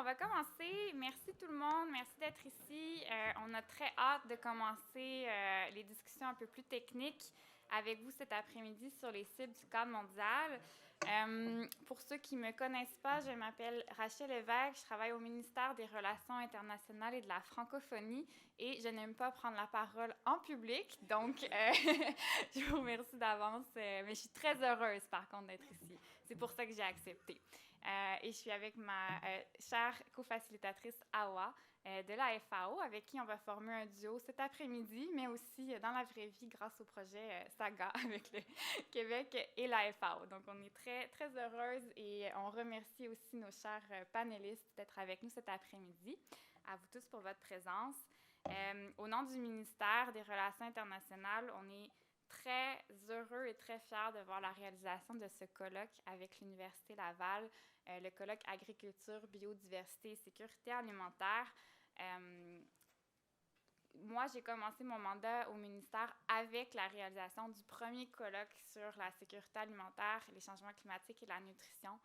va commencer. Merci tout le monde. Merci d'être ici. On a très hâte de commencer les discussions un peu plus techniques avec vous cet après-midi sur les cibles du cadre mondial. Pour ceux qui ne me connaissent pas, je m'appelle Rachel Lévesque. Je travaille au ministère des Relations internationales et de la francophonie et je n'aime pas prendre la parole en public. Donc, je vous remercie d'avance. Mais je suis très heureuse, par contre, d'être ici. C'est pour ça que j'ai accepté. Et je suis avec ma chère co-facilitatrice Awa de la FAO, avec qui on va former un duo cet après-midi, mais aussi dans la vraie vie grâce au projet SAGA avec le Québec et la FAO. Donc, on est très, très heureuse et on remercie aussi nos chers panélistes d'être avec nous cet après-midi. À vous tous pour votre présence. Au nom du ministère des Relations internationales, on est très heureux et très fiers de voir la réalisation de ce colloque avec l'Université Laval, le colloque Agriculture, Biodiversité et Sécurité alimentaire. Moi, j'ai commencé mon mandat au ministère avec la réalisation du premier colloque sur la sécurité alimentaire, les changements climatiques et la nutrition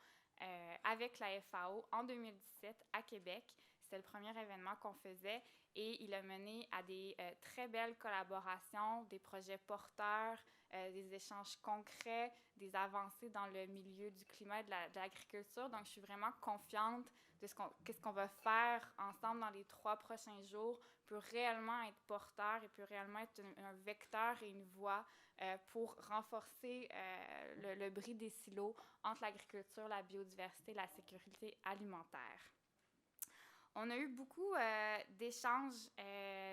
avec la FAO en 2017 à Québec. C'était le premier événement qu'on faisait et il a mené à des très belles collaborations, des projets porteurs, des échanges concrets, des avancées dans le milieu du climat et de l'agriculture. Donc, je suis vraiment confiante de qu'est-ce qu'on va faire ensemble dans les 3 prochains jours peut réellement être porteur et peut réellement être un vecteur et une voie pour renforcer le bris des silos entre l'agriculture, la biodiversité et la sécurité alimentaire. On a eu beaucoup d'échanges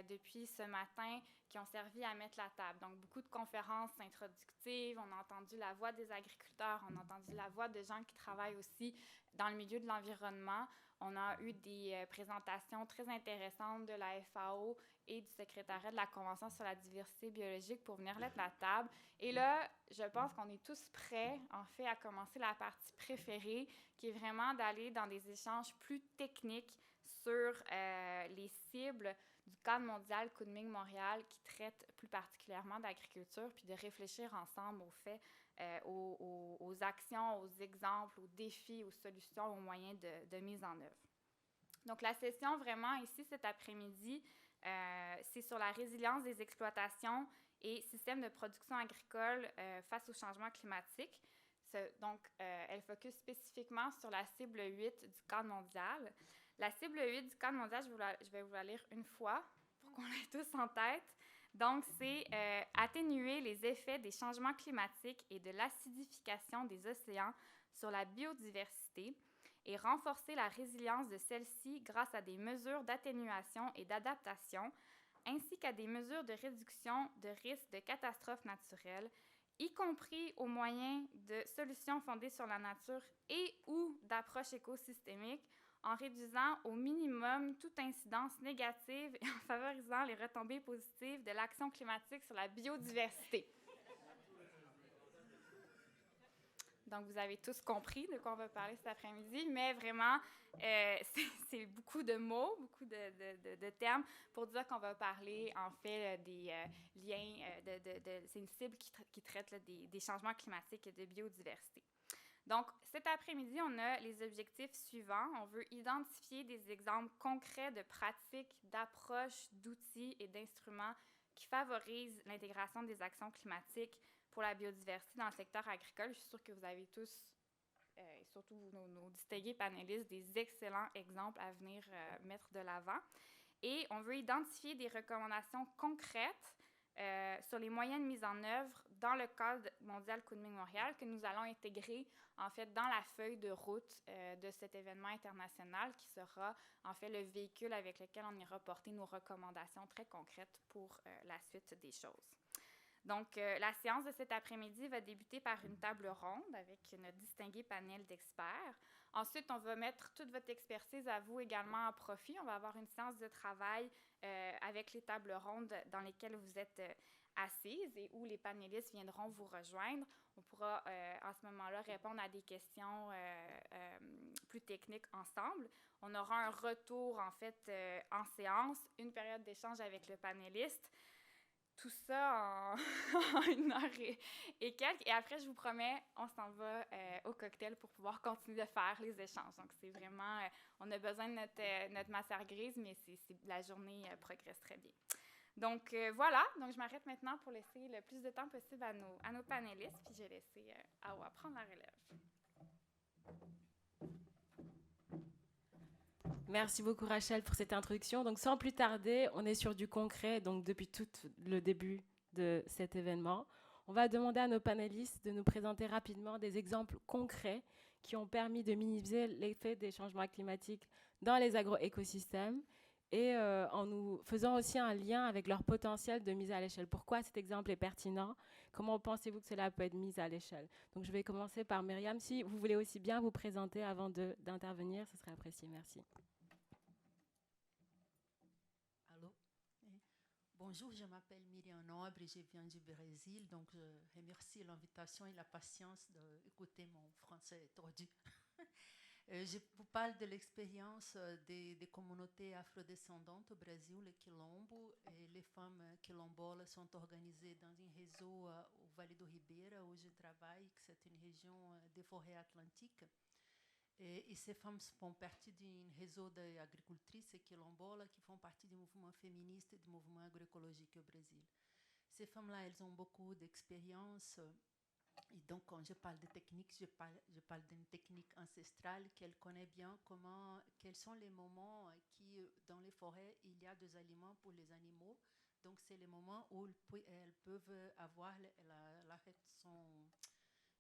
depuis ce matin qui ont servi à mettre la table. Donc, beaucoup de conférences introductives. On a entendu la voix des agriculteurs. On a entendu la voix de gens qui travaillent aussi dans le milieu de l'environnement. On a eu des présentations très intéressantes de la FAO et du secrétariat de la Convention sur la diversité biologique pour venir mettre la table. Et là, je pense qu'on est tous prêts, en fait, à commencer la partie préférée, qui est vraiment d'aller dans des échanges plus techniques sur les cibles du cadre mondial Kunming-Montréal qui traite plus particulièrement d'agriculture, puis de réfléchir ensemble aux faits, aux actions, aux exemples, aux défis, aux solutions, aux moyens de mise en œuvre. Donc, la session vraiment ici cet après-midi, c'est sur la résilience des exploitations et systèmes de production agricole face au changement climatique. Donc, elle focus spécifiquement sur la cible 8 du cadre mondial. La cible 8 du cadre mondial, je vais vous la lire une fois pour qu'on l'ait tous en tête. Donc, c'est atténuer les effets des changements climatiques et de l'acidification des océans sur la biodiversité et renforcer la résilience de celle-ci grâce à des mesures d'atténuation et d'adaptation, ainsi qu'à des mesures de réduction de risques de catastrophes naturelles, y compris au moyen de solutions fondées sur la nature et ou d'approches écosystémiques, en réduisant au minimum toute incidence négative et en favorisant les retombées positives de l'action climatique sur la biodiversité. Donc, vous avez tous compris de quoi on va parler cet après-midi, mais vraiment, c'est beaucoup de mots, beaucoup de termes pour dire qu'on va parler, en fait, des liens, c'est une cible qui traite là, des changements climatiques et de biodiversité. Donc, cet après-midi, on a les objectifs suivants. On veut identifier des exemples concrets de pratiques, d'approches, d'outils et d'instruments qui favorisent l'intégration des actions climatiques pour la biodiversité dans le secteur agricole. Je suis sûre que vous avez tous, et surtout nos distingués panélistes, des excellents exemples à venir mettre de l'avant. Et on veut identifier des recommandations concrètes sur les moyens de mise en œuvre dans le cadre mondial Kunming-Montréal que nous allons intégrer en fait dans la feuille de route de cet événement international qui sera en fait le véhicule avec lequel on ira porter nos recommandations très concrètes pour la suite des choses. Donc, la séance de cet après-midi va débuter par une table ronde avec notre distingué panel d'experts. Ensuite, on va mettre toute votre expertise à vous également à profit. On va avoir une séance de travail avec les tables rondes dans lesquelles vous êtes assises et où les panélistes viendront vous rejoindre. On pourra en ce moment-là répondre à des questions plus techniques ensemble. On aura un retour, en fait, en séance, une période d'échange avec le panéliste. tout ça en, en 1 heure et quelques. Et après, je vous promets, on s'en va au cocktail pour pouvoir continuer de faire les échanges. Donc, c'est vraiment, on a besoin de notre matière grise, mais la journée progresse très bien. Donc, voilà. Donc, je m'arrête maintenant pour laisser le plus de temps possible à nos panélistes. Puis, j'ai laissé Awa prendre la relève. Merci beaucoup Rachel pour cette introduction. Donc sans plus tarder, on est sur du concret, donc depuis tout le début de cet événement. On va demander à nos panélistes de nous présenter rapidement des exemples concrets qui ont permis de minimiser l'effet des changements climatiques dans les agroécosystèmes et en nous faisant aussi un lien avec leur potentiel de mise à l'échelle. Pourquoi cet exemple est pertinent? Comment pensez-vous que cela peut être mis à l'échelle? Donc je vais commencer par Myriam. Si vous voulez aussi bien vous présenter avant d'intervenir, ce serait apprécié. Merci. Bonjour, je m'appelle Myriam Nobre et je viens du Brésil. Donc, je remercie l'invitation et la patience d'écouter mon français tordu. Je vous parle de l'expérience des communautés afrodescendantes au Brésil, les quilombos. Et les femmes quilombolas sont organisées dans un réseau au Vale do Ribeira, où je travaille, c'est une région des forêts atlantiques. Et ces femmes font partie d'un réseau d'agricultrices quilombolas qui font partie du mouvement féministe et du mouvement agroécologique au Brésil. Ces femmes-là, elles ont beaucoup d'expérience. Et donc, quand je parle de technique, je parle d'une technique ancestrale qu'elles connaissent bien, quels sont les moments qui, dans les forêts, il y a des aliments pour les animaux. Donc, c'est les moments où elles peuvent avoir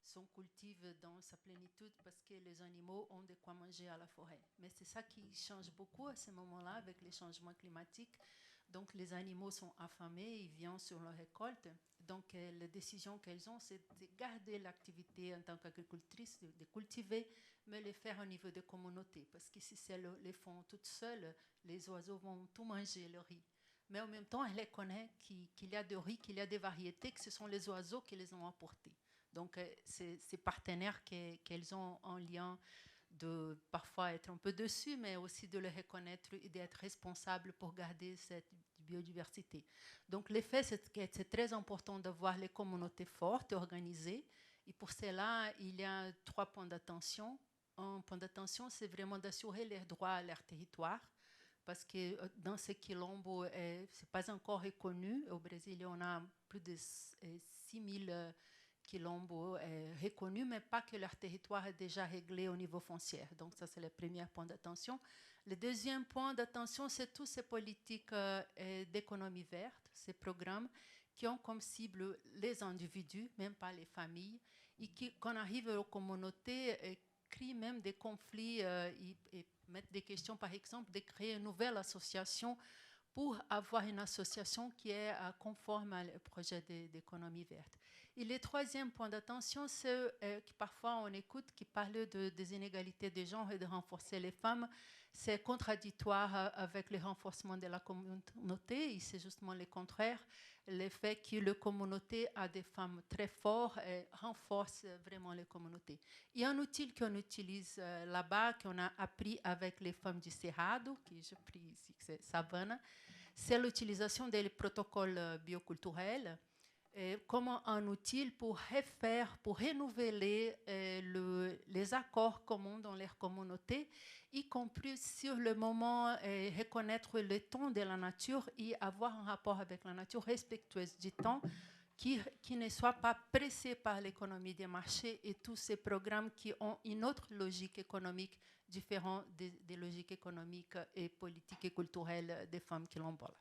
son cultive dans sa plénitude parce que les animaux ont de quoi manger à la forêt. Mais c'est ça qui change beaucoup à ce moment-là avec les changements climatiques. Donc les animaux sont affamés, ils viennent sur leur récolte. Donc la décision qu'elles ont, c'est de garder l'activité en tant qu'agricultrice, de cultiver, mais le faire au niveau des communautés. Parce que si elles les font toutes seules, les oiseaux vont tout manger, le riz. Mais en même temps, elle connaît qu'il y a de riz, qu'il y a des variétés, que ce sont les oiseaux qui les ont apportés. Donc, ces partenaires qu'elles ont en lien de parfois être un peu dessus, mais aussi de le reconnaître et d'être responsable pour garder cette biodiversité. Donc, l'effet, c'est que c'est très important d'avoir les communautés fortes, organisées. Et pour cela, il y a 3 points d'attention. Un point d'attention, c'est vraiment d'assurer leurs droits à leur territoire, parce que dans ces quilombos, ce n'est pas encore reconnu. Au Brésil, on a plus de 6000 quilombos reconnus, mais pas que leur territoire est déjà réglé au niveau foncier. Donc ça, c'est le premier point d'attention. Le deuxième point d'attention, c'est toutes ces politiques d'économie verte, ces programmes qui ont comme cible les individus, même pas les familles, et qui, quand on arrive aux communautés, créent même des conflits et mettent des questions, par exemple, de créer une nouvelle association pour avoir une association qui est conforme au projet d'économie verte. Et le troisième point d'attention, c'est que parfois on écoute qui parle des inégalités de genre et de renforcer les femmes. C'est contradictoire avec le renforcement de la communauté, et c'est justement le contraire. Le fait que la communauté a des femmes très fortes renforce vraiment les communautés. Et un outil qu'on utilise là-bas, qu'on a appris avec les femmes du Cerrado, que j'ai pris ici, c'est Savannah, c'est l'utilisation des protocoles bioculturels comme un outil pour refaire, pour renouveler les accords communs dans leur communauté, y compris sur le moment, reconnaître le temps de la nature et avoir un rapport avec la nature respectueux du temps, qui ne soit pas pressé par l'économie des marchés et tous ces programmes qui ont une autre logique économique différente des logiques économiques et politiques et culturelles des femmes quilombolas.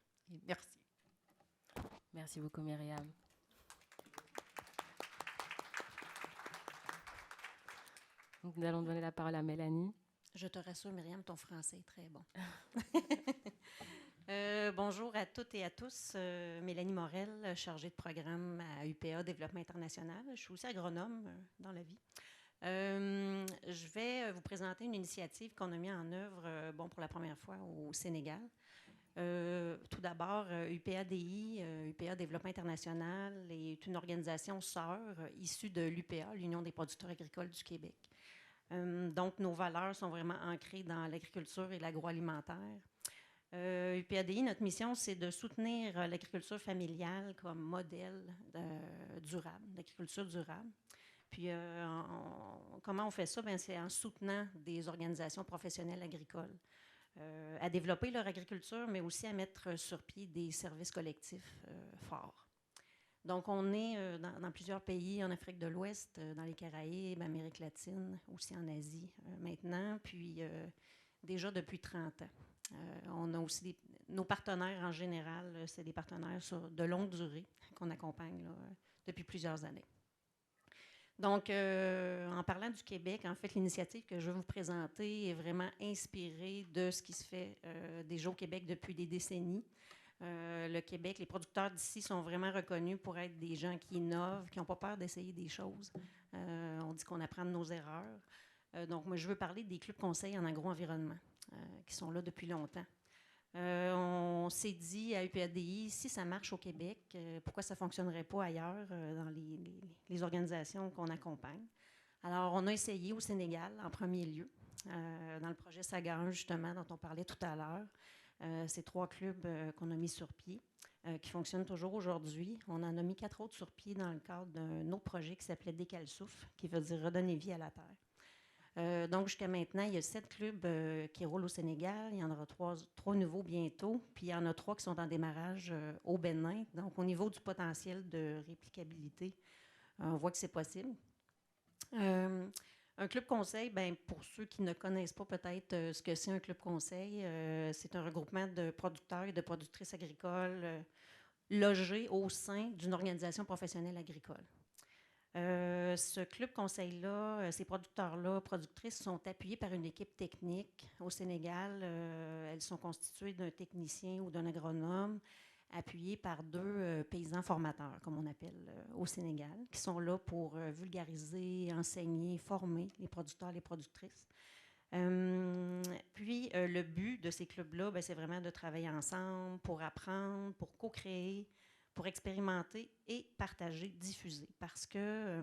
Merci. Merci beaucoup, Myriam. Donc, nous allons donner la parole à Mélanie. Je te rassure, Myriam, ton français est très bon. Bonjour à toutes et à tous. Mélanie Morel, chargée de programme à UPA Développement International. Je suis aussi agronome dans la vie. Je vais vous présenter une initiative qu'on a mise en œuvre pour la première fois au Sénégal. Tout d'abord, UPADI, UPA Développement International, est une organisation sœur issue de l'UPA, l'Union des producteurs agricoles du Québec. Donc, nos valeurs sont vraiment ancrées dans l'agriculture et l'agroalimentaire. UPADI, notre mission, c'est de soutenir l'agriculture familiale comme modèle durable, d'agriculture durable. Puis, comment on fait ça? Bien, c'est en soutenant des organisations professionnelles agricoles à développer leur agriculture, mais aussi à mettre sur pied des services collectifs forts. Donc, on est dans plusieurs pays, en Afrique de l'Ouest, dans les Caraïbes, Amérique latine, aussi en Asie maintenant, puis déjà depuis 30 ans. On a aussi nos partenaires en général, c'est des partenaires de longue durée qu'on accompagne là, depuis plusieurs années. Donc, en parlant du Québec, en fait, l'initiative que je vais vous présenter est vraiment inspirée de ce qui se fait déjà au Québec depuis des décennies. Le Québec, les producteurs d'ici sont vraiment reconnus pour être des gens qui innovent, qui n'ont pas peur d'essayer des choses. On dit qu'on apprend de nos erreurs. Donc, moi, je veux parler des clubs conseils en agro-environnement qui sont là depuis longtemps. On s'est dit à UPADI, si ça marche au Québec, pourquoi ça ne fonctionnerait pas ailleurs dans les organisations qu'on accompagne? Alors, on a essayé au Sénégal en premier lieu, dans le projet Sagan, justement, dont on parlait tout à l'heure. C'est 3 clubs qu'on a mis sur pied, qui fonctionnent toujours aujourd'hui. On en a mis 4 autres sur pied dans le cadre d'un autre projet qui s'appelait Décalsouf, qui veut dire redonner vie à la terre. Donc, jusqu'à maintenant, il y a 7 clubs qui roulent au Sénégal. Il y en aura 3 nouveaux bientôt. Puis, il y en a 3 qui sont en démarrage au Bénin. Donc, au niveau du potentiel de réplicabilité, on voit que c'est possible. Un club conseil, bien, pour ceux qui ne connaissent pas peut-être ce que c'est un club conseil, c'est un regroupement de producteurs et de productrices agricoles logés au sein d'une organisation professionnelle agricole. Ce club conseil-là, ces producteurs-là, productrices, sont appuyés par une équipe technique au Sénégal. Elles sont constituées d'un technicien ou d'un agronome, appuyés par 2 paysans formateurs, comme on appelle au Sénégal, qui sont là pour vulgariser, enseigner, former les producteurs et les productrices. Puis, le but de ces clubs-là, bien, c'est vraiment de travailler ensemble pour apprendre, pour co-créer, pour expérimenter et partager, diffuser. Parce que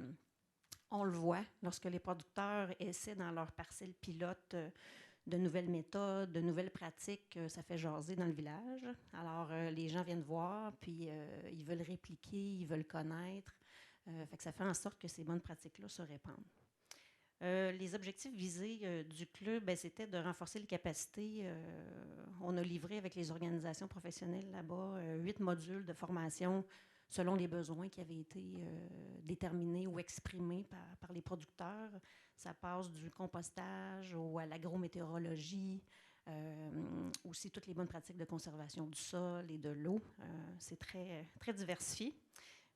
on le voit, lorsque les producteurs essaient dans leur parcelle pilote de nouvelles méthodes, de nouvelles pratiques, ça fait jaser dans le village. Alors, les gens viennent voir, puis ils veulent répliquer, ils veulent connaître. Fait que ça fait en sorte que ces bonnes pratiques-là se répandent. Les objectifs visés du club, bien, c'était de renforcer les capacités. On a livré avec les organisations professionnelles là-bas 8 modules de formation selon les besoins qui avaient été déterminés ou exprimés par les producteurs. Ça passe du compostage à l'agrométéorologie, aussi toutes les bonnes pratiques de conservation du sol et de l'eau. C'est très, très diversifié.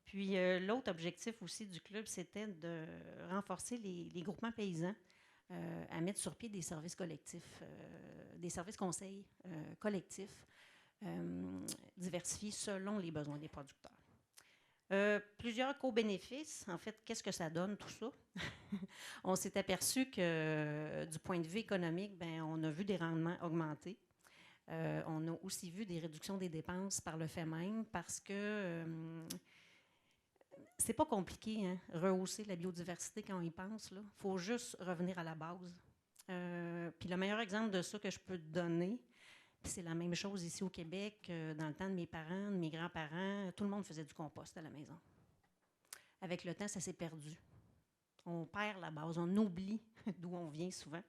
Puis l'autre objectif aussi du club, c'était de renforcer les groupements paysans à mettre sur pied des services collectifs, des services conseils collectifs diversifiés selon les besoins des producteurs. Plusieurs co-bénéfices. En fait, qu'est-ce que ça donne tout ça? On s'est aperçu que du point de vue économique, bien, on a vu des rendements augmenter. On a aussi vu des réductions des dépenses par le fait même parce que c'est pas compliqué, hein, rehausser la biodiversité quand on y pense. Il faut juste revenir à la base. Puis le meilleur exemple de ça que je peux te donner, c'est la même chose ici au Québec. Dans le temps de mes parents, de mes grands-parents, tout le monde faisait du compost à la maison. Avec le temps, ça s'est perdu. On perd la base, on oublie d'où on vient souvent.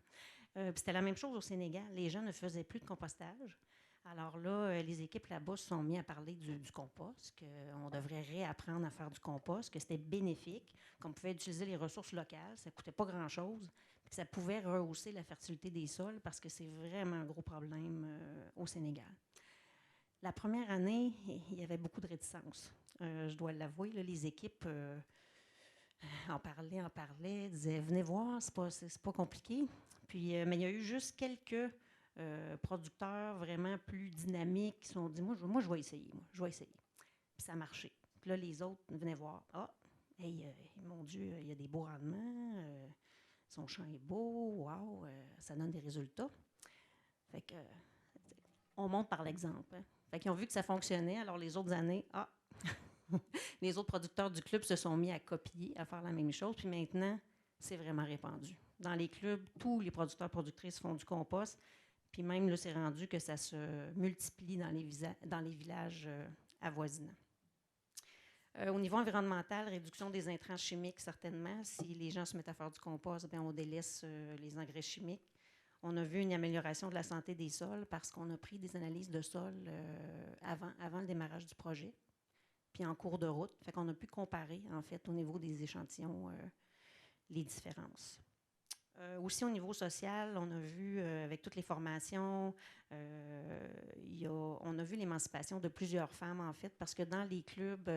Puis c'était la même chose au Sénégal. Les gens ne faisaient plus de compostage. Alors là, les équipes là-bas se sont mis à parler du compost, qu'on devrait réapprendre à faire du compost, que c'était bénéfique, qu'on pouvait utiliser les ressources locales, ça ne coûtait pas grand-chose, que ça pouvait rehausser la fertilité des sols parce que c'est vraiment un gros problème au Sénégal. La première année, il y avait beaucoup de réticence. Je dois l'avouer, là, les équipes en parlaient, disaient « Venez voir, c'est pas compliqué ». Puis, mais il y a eu juste quelques producteurs vraiment plus dynamiques qui se sont dit « Moi, je vais essayer, je vais essayer ». Puis ça a marché. Puis là, les autres venaient voir « Ah, hey, mon Dieu, il y a des beaux rendements, son champ est beau, wow, ça donne des résultats ». Fait que, on monte par l'exemple. Hein. Fait qu'ils ont vu que ça fonctionnait, alors les autres années, les autres producteurs du club se sont mis à copier, à faire la même chose, puis maintenant, c'est vraiment répandu. Dans les clubs, tous les producteurs productrices font du compost. Puis même, là, c'est rendu que ça se multiplie dans les villages avoisinants. Au niveau environnemental, réduction des intrants chimiques, certainement. Si les gens se mettent à faire du compost, bien, on délaisse les engrais chimiques. On a vu une amélioration de la santé des sols parce qu'on a pris des analyses de sol avant le démarrage du projet, puis en cours de route. Fait qu'on a pu comparer, en fait, au niveau des échantillons, les différences. Aussi, au niveau social, on a vu, avec toutes les formations, on a vu l'émancipation de plusieurs femmes, en fait, parce que dans les clubs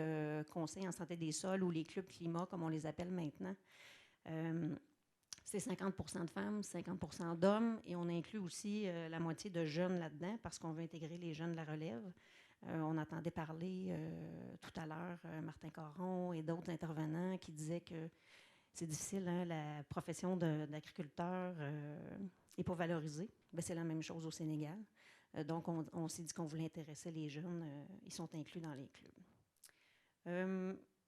conseils en santé des sols ou les clubs climat, comme on les appelle maintenant, c'est 50% de femmes, 50% d'hommes, et on inclut aussi la moitié de jeunes là-dedans, parce qu'on veut intégrer les jeunes de la relève. On entendait parler tout à l'heure Martin Caron et d'autres intervenants qui disaient que c'est difficile, hein, la profession d'agriculteur n'est pas valorisée. Bien, c'est la même chose au Sénégal. Donc, on s'est dit qu'on voulait intéresser les jeunes. Ils sont inclus dans les clubs.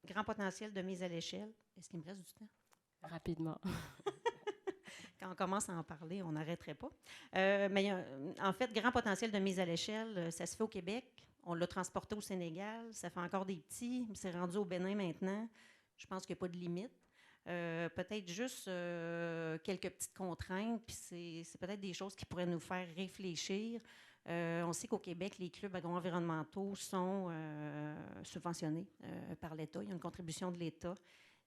Grand potentiel de mise à l'échelle. Est-ce qu'il me reste du temps? Rapidement. Quand on commence à en parler, on n'arrêterait pas. Mais en fait, grand potentiel de mise à l'échelle, ça se fait au Québec. On l'a transporté au Sénégal. Ça fait encore des petits. C'est rendu au Bénin maintenant. Je pense qu'il n'y a pas de limite. Peut-être juste quelques petites contraintes, puis c'est peut-être des choses qui pourraient nous faire réfléchir. On sait qu'au Québec, les clubs agro-environnementaux sont subventionnés par l'État. Il y a une contribution de l'État,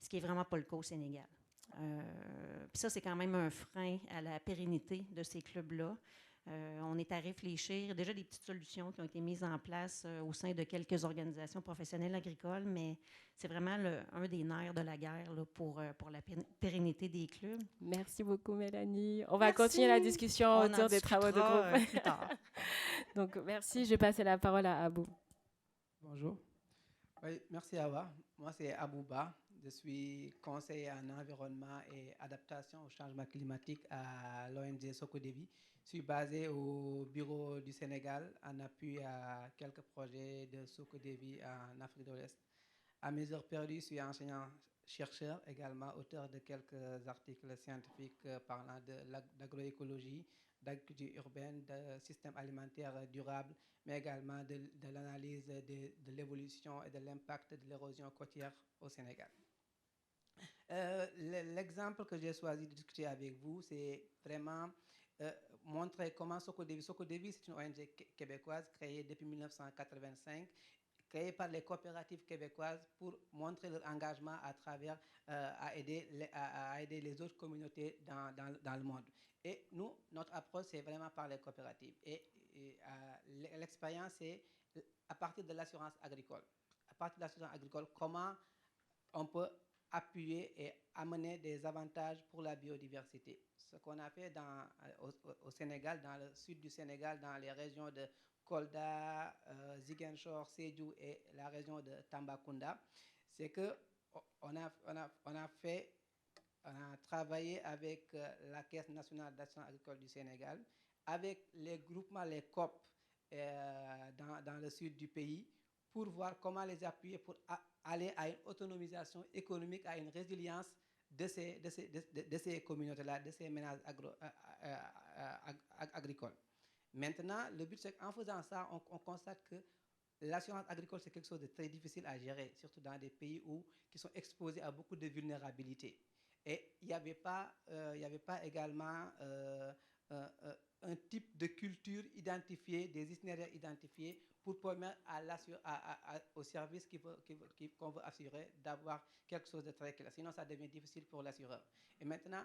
ce qui n'est vraiment pas le cas au Sénégal. Puis ça, c'est quand même un frein à la pérennité de ces clubs-là. On est à réfléchir. Déjà des petites solutions qui ont été mises en place au sein de quelques organisations professionnelles agricoles, mais c'est vraiment un des nerfs de la guerre là, pour la pérennité des clubs. Merci beaucoup, Mélanie. On va continuer la discussion autour des travaux de groupe. Plus tard. Donc, merci. Je vais passer la parole à Abou. Bonjour. Oui, merci Awa. Moi, c'est Abouba. Je suis conseiller en environnement et adaptation au changement climatique à l'ONG Sokodevi. Je suis basé au bureau du Sénégal en appui à quelques projets de Sokodevi en Afrique de l'Ouest. À mes heures perdues, je suis enseignant-chercheur, également auteur de quelques articles scientifiques parlant d'agroécologie, d'agriculture urbaine, de système alimentaire durable, mais également de l'analyse de l'évolution et de l'impact de l'érosion côtière au Sénégal. L'exemple que j'ai choisi de discuter avec vous, c'est vraiment montrer comment Sokodevi, c'est une ONG québécoise créée depuis 1985, créée par les coopératives québécoises pour montrer leur engagement à travers à aider les autres communautés dans le monde. Et nous, notre approche, c'est vraiment par les coopératives. Et l'expérience, c'est à partir de l'assurance agricole. À partir de l'assurance agricole, comment on peut appuyer et amener des avantages pour la biodiversité. Ce qu'on a fait au Sénégal, dans le sud du Sénégal, dans les régions de Kolda, Ziguinchor, Sédhiou et la région de Tambacounda, c'est qu'on a travaillé avec la Caisse nationale d'assurance agricole du Sénégal, avec les groupements, les COP dans le sud du pays, pour voir comment les appuyer pour aller à une autonomisation économique, à une résilience de ces communautés-là, de ces ménages agricoles. Maintenant, le but, c'est qu'en faisant ça, on constate que l'assurance agricole, c'est quelque chose de très difficile à gérer, surtout dans des pays qui sont exposés à beaucoup de vulnérabilité. Et il n'y avait pas également un type de culture identifiée, des itinéraires identifiés pour permettre au service qu'on veut assurer d'avoir quelque chose de très clair. Sinon, ça devient difficile pour l'assureur. Et maintenant,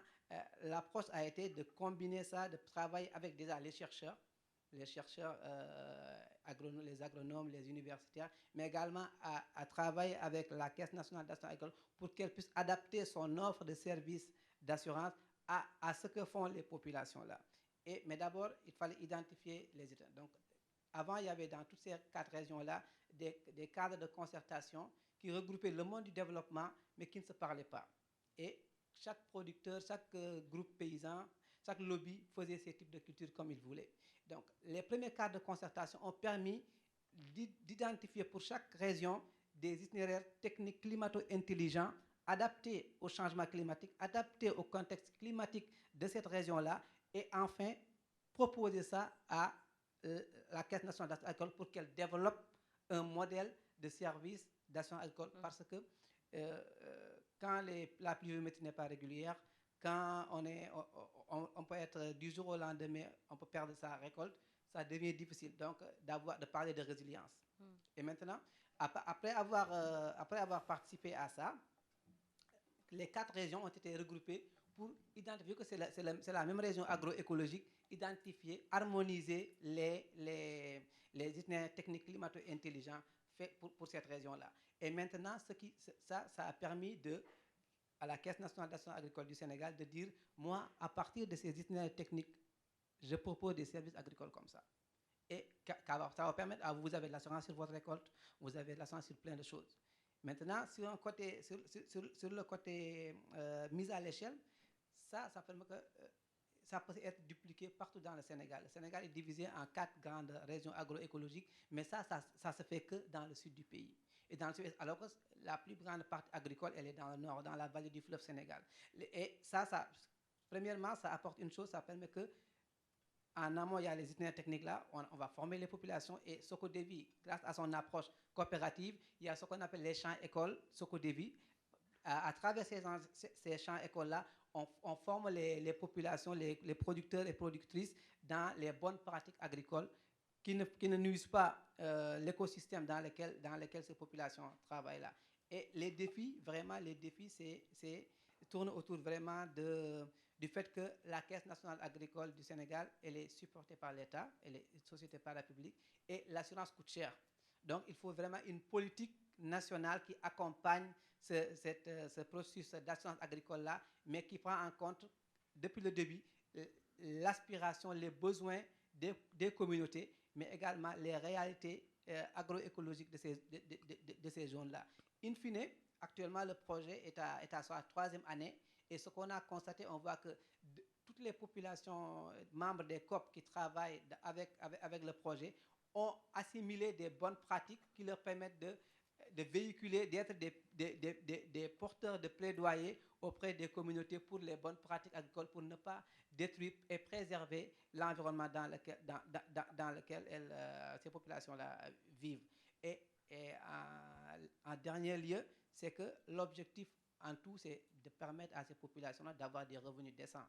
l'approche a été de combiner ça, de travailler avec déjà les chercheurs, les agronomes, les universitaires, mais également à travailler avec la Caisse nationale d'assurance agricole pour qu'elle puisse adapter son offre de services d'assurance à ce que font les populations là. Mais d'abord, il fallait identifier les états. Donc, avant, il y avait dans toutes ces 4 régions-là des cadres de concertation qui regroupaient le monde du développement, mais qui ne se parlaient pas. Et chaque producteur, chaque groupe paysan, chaque lobby faisait ces types de cultures comme il voulait. Donc, les premiers cadres de concertation ont permis d'identifier pour chaque région des itinéraires techniques climato-intelligents adaptés au changement climatique, adaptés au contexte climatique de cette région-là, et enfin proposer ça à la Caisse nationale d'assurance agricole pour qu'elle développe un modèle de service d'assurance agricole parce que quand la pluviométrie n'est pas régulière, quand on peut être du jour au lendemain, on peut perdre sa récolte, ça devient difficile donc de parler de résilience. Et maintenant, après avoir participé à ça, les 4 régions ont été regroupées pour identifier que c'est la même région agroécologique, identifier, harmoniser les itinéraires techniques climato-intelligents faits pour cette région-là. Et maintenant, ça a permis à la Caisse nationale d'assurance agricole du Sénégal de dire, moi, à partir de ces itinéraires techniques, je propose des services agricoles comme ça. Et ça va permettre à vous avez de l'assurance sur votre récolte, vous avez de l'assurance sur plein de choses. Maintenant, sur le côté mise à l'échelle, ça permet que ça peut être dupliqué partout dans le Sénégal. Le Sénégal est divisé en 4 grandes régions agroécologiques, mais ça se fait que dans le sud du pays. Et dans le sud, alors que la plus grande partie agricole, elle est dans le nord, dans la vallée du fleuve Sénégal. Et premièrement, ça apporte une chose, ça permet que en amont, il y a les itinéraires techniques là, on va former les populations et Socodevi, grâce à son approche coopérative, il y a ce qu'on appelle les champs écoles Socodevi. À travers ces champs écoles là, on forme les populations, les producteurs et productrices dans les bonnes pratiques agricoles qui ne nuisent pas l'écosystème dans lequel ces populations travaillent là. Et les défis, tournent autour vraiment du fait que la Caisse nationale agricole du Sénégal, elle est supportée par l'État, elle est une société parapublique, et l'assurance coûte cher. Donc, il faut vraiment une politique nationale qui accompagne ce processus d'assurance agricole-là, mais qui prend en compte, depuis le début, l'aspiration, les besoins des communautés, mais également les réalités agroécologiques de ces zones-là. In fine, actuellement, le projet est à sa 3e année. Et ce qu'on a constaté, on voit que toutes les populations membres des COP qui travaillent avec le projet ont assimilé des bonnes pratiques qui leur permettent de véhiculer, d'être des porteurs de plaidoyer auprès des communautés pour les bonnes pratiques agricoles, pour ne pas détruire et préserver l'environnement dans lequel ces populations-là vivent. Et en dernier lieu, c'est que l'objectif en tout, c'est de permettre à ces populations-là d'avoir des revenus décents.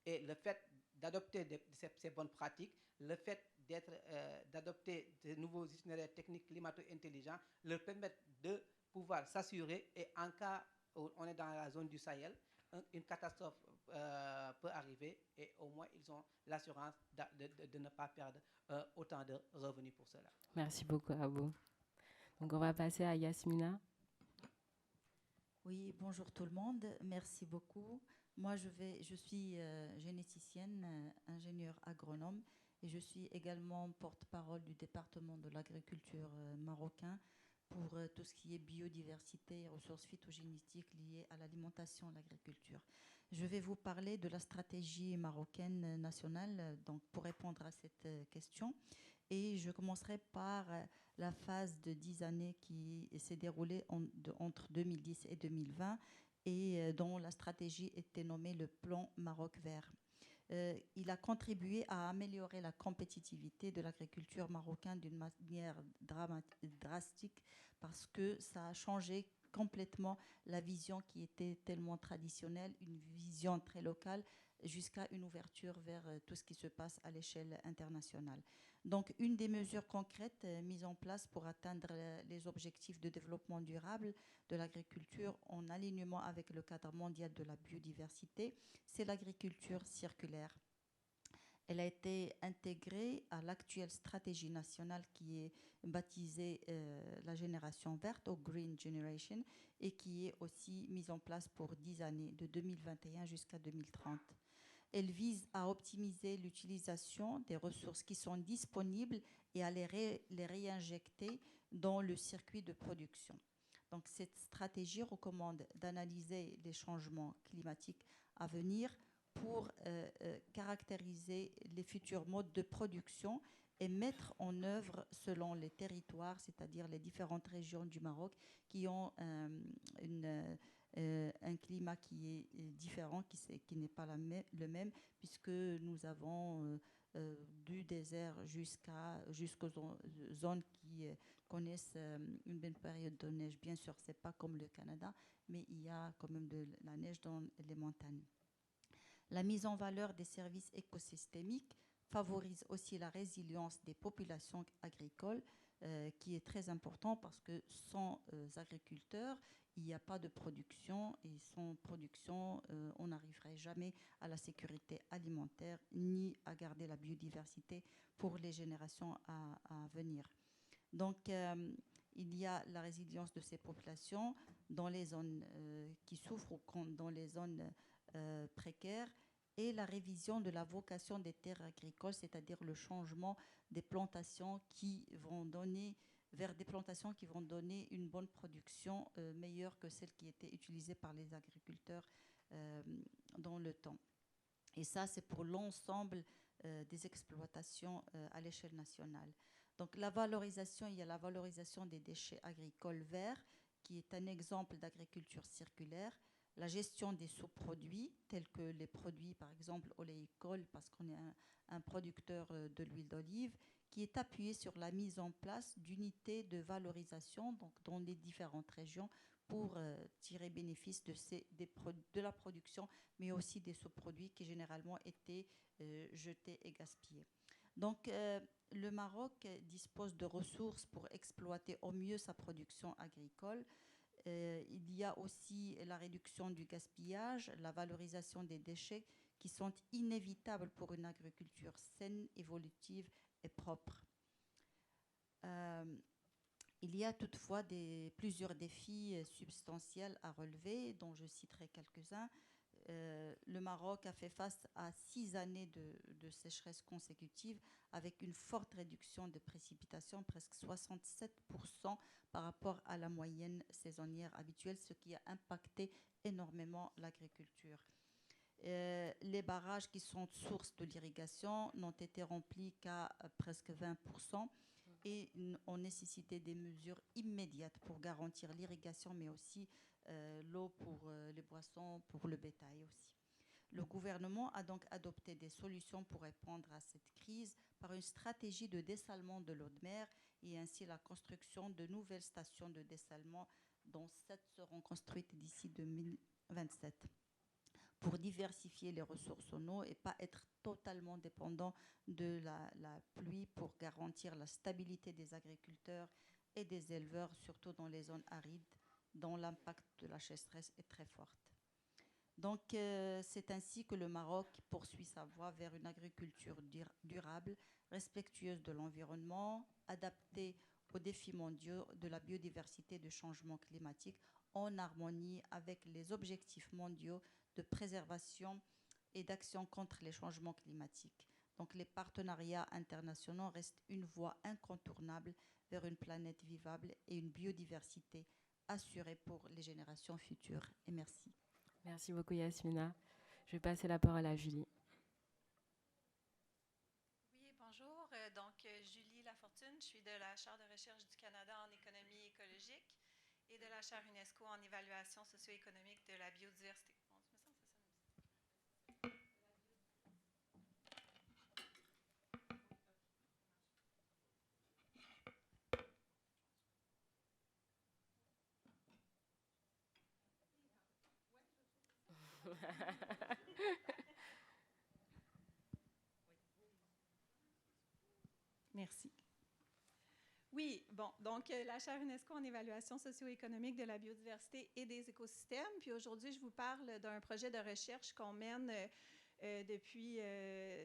Et le fait d'adopter ces bonnes pratiques, le fait d'adopter de nouveaux itinéraires techniques climato-intelligents, leur permettent de pouvoir s'assurer, et en cas où on est dans la zone du Sahel, une catastrophe peut arriver, et au moins ils ont l'assurance de ne pas perdre autant de revenus pour cela. Merci beaucoup à vous. Donc on va passer à Yasmina. Oui, bonjour tout le monde, merci beaucoup. Moi, je suis généticienne, ingénieure agronome, et je suis également porte-parole du département de l'agriculture marocain pour tout ce qui est biodiversité et ressources phytogénétiques liées à l'alimentation et l'agriculture. Je vais vous parler de la stratégie marocaine nationale donc pour répondre à cette question. Et je commencerai par la phase de 10 années qui s'est déroulée entre 2010 et 2020 et dont la stratégie était nommée le plan Maroc vert. Il a contribué à améliorer la compétitivité de l'agriculture marocaine d'une manière drastique parce que ça a changé complètement la vision qui était tellement traditionnelle, une vision très locale, jusqu'à une ouverture vers tout ce qui se passe à l'échelle internationale. Donc, une des mesures concrètes mises en place pour atteindre les objectifs de développement durable de l'agriculture en alignement avec le cadre mondial de la biodiversité, c'est l'agriculture circulaire. Elle a été intégrée à l'actuelle stratégie nationale qui est baptisée la génération verte, ou Green Generation, et qui est aussi mise en place pour 10 années, de 2021 jusqu'à 2030. Elle vise à optimiser l'utilisation des ressources qui sont disponibles et à les réinjecter dans le circuit de production. Donc, cette stratégie recommande d'analyser les changements climatiques à venir pour caractériser les futurs modes de production et mettre en œuvre selon les territoires, c'est-à-dire les différentes régions du Maroc qui ont un climat qui est différent, qui n'est pas le même, puisque nous avons du désert jusqu'aux zones qui connaissent une bonne période de neige. Bien sûr, ce n'est pas comme le Canada, mais il y a quand même de la neige dans les montagnes. La mise en valeur des services écosystémiques favorise aussi la résilience des populations agricoles, qui est très important parce que sans agriculteurs, il n'y a pas de production, et sans production, on n'arriverait jamais à la sécurité alimentaire ni à garder la biodiversité pour les générations à venir. Donc, il y a la résilience de ces populations dans les zones qui souffrent ou dans les zones précaires, et la révision de la vocation des terres agricoles, c'est-à-dire le changement des plantations qui vont donner vers des plantations qui vont donner une bonne production meilleure que celle qui était utilisée par les agriculteurs dans le temps. Et ça, c'est pour l'ensemble des exploitations à l'échelle nationale. Donc la valorisation, il y a la valorisation des déchets agricoles verts, qui est un exemple d'agriculture circulaire. La gestion des sous-produits, tels que les produits, par exemple, oléicoles, parce qu'on est un producteur de l'huile d'olive, qui est appuyé sur la mise en place d'unités de valorisation donc, dans les différentes régions pour tirer bénéfice de la production, mais aussi des sous-produits qui généralement étaient jetés et gaspillés. Donc, le Maroc dispose de ressources pour exploiter au mieux sa production agricole. Il y a aussi la réduction du gaspillage, la valorisation des déchets qui sont inévitables pour une agriculture saine, évolutive et propre. Il y a toutefois plusieurs défis substantiels à relever, dont je citerai quelques-uns. Le Maroc a fait face à 6 années de sécheresse consécutive avec une forte réduction de précipitations, presque 67% par rapport à la moyenne saisonnière habituelle, ce qui a impacté énormément l'agriculture. Les barrages qui sont source de l'irrigation n'ont été remplis qu'à presque 20% et ont nécessité des mesures immédiates pour garantir l'irrigation, mais aussi l'eau pour les boissons, pour le bétail aussi. Le gouvernement a donc adopté des solutions pour répondre à cette crise par une stratégie de dessalement de l'eau de mer et ainsi la construction de nouvelles stations de dessalement, dont 7 seront construites d'ici 2027, pour diversifier les ressources en eau et pas être totalement dépendant de la pluie, pour garantir la stabilité des agriculteurs et des éleveurs, surtout dans les zones arides, dont l'impact de la sécheresse est très fort. Donc, c'est ainsi que le Maroc poursuit sa voie vers une agriculture durable, respectueuse de l'environnement, adaptée aux défis mondiaux de la biodiversité et du changement climatique, en harmonie avec les objectifs mondiaux de préservation et d'action contre les changements climatiques. Donc, les partenariats internationaux restent une voie incontournable vers une planète vivable et une biodiversité assurée pour les générations futures. Et merci. Merci beaucoup, Yasmina. Je vais passer la parole à Julie. Oui, bonjour. Donc, Julie Lafortune, je suis de la Chaire de recherche du Canada en économie écologique et de la Chaire UNESCO en évaluation socio-économique de la biodiversité. Merci. Oui, bon, donc la Chaire UNESCO en évaluation socio-économique de la biodiversité et des écosystèmes. Puis aujourd'hui, je vous parle d'un projet de recherche qu'on mène depuis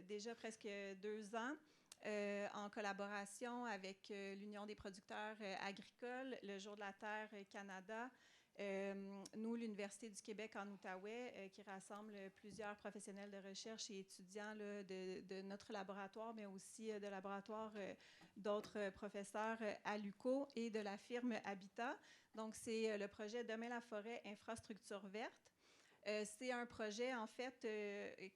déjà presque 2 ans en collaboration avec l'Union des producteurs agricoles, le Jour de la Terre Canada, nous, l'Université du Québec en Outaouais, qui rassemble plusieurs professionnels de recherche et étudiants là, de notre laboratoire, mais aussi de laboratoires d'autres professeurs à l'UQO et de la firme Habitat. Donc, c'est le projet Demain la forêt, infrastructure verte. C'est un projet, en fait,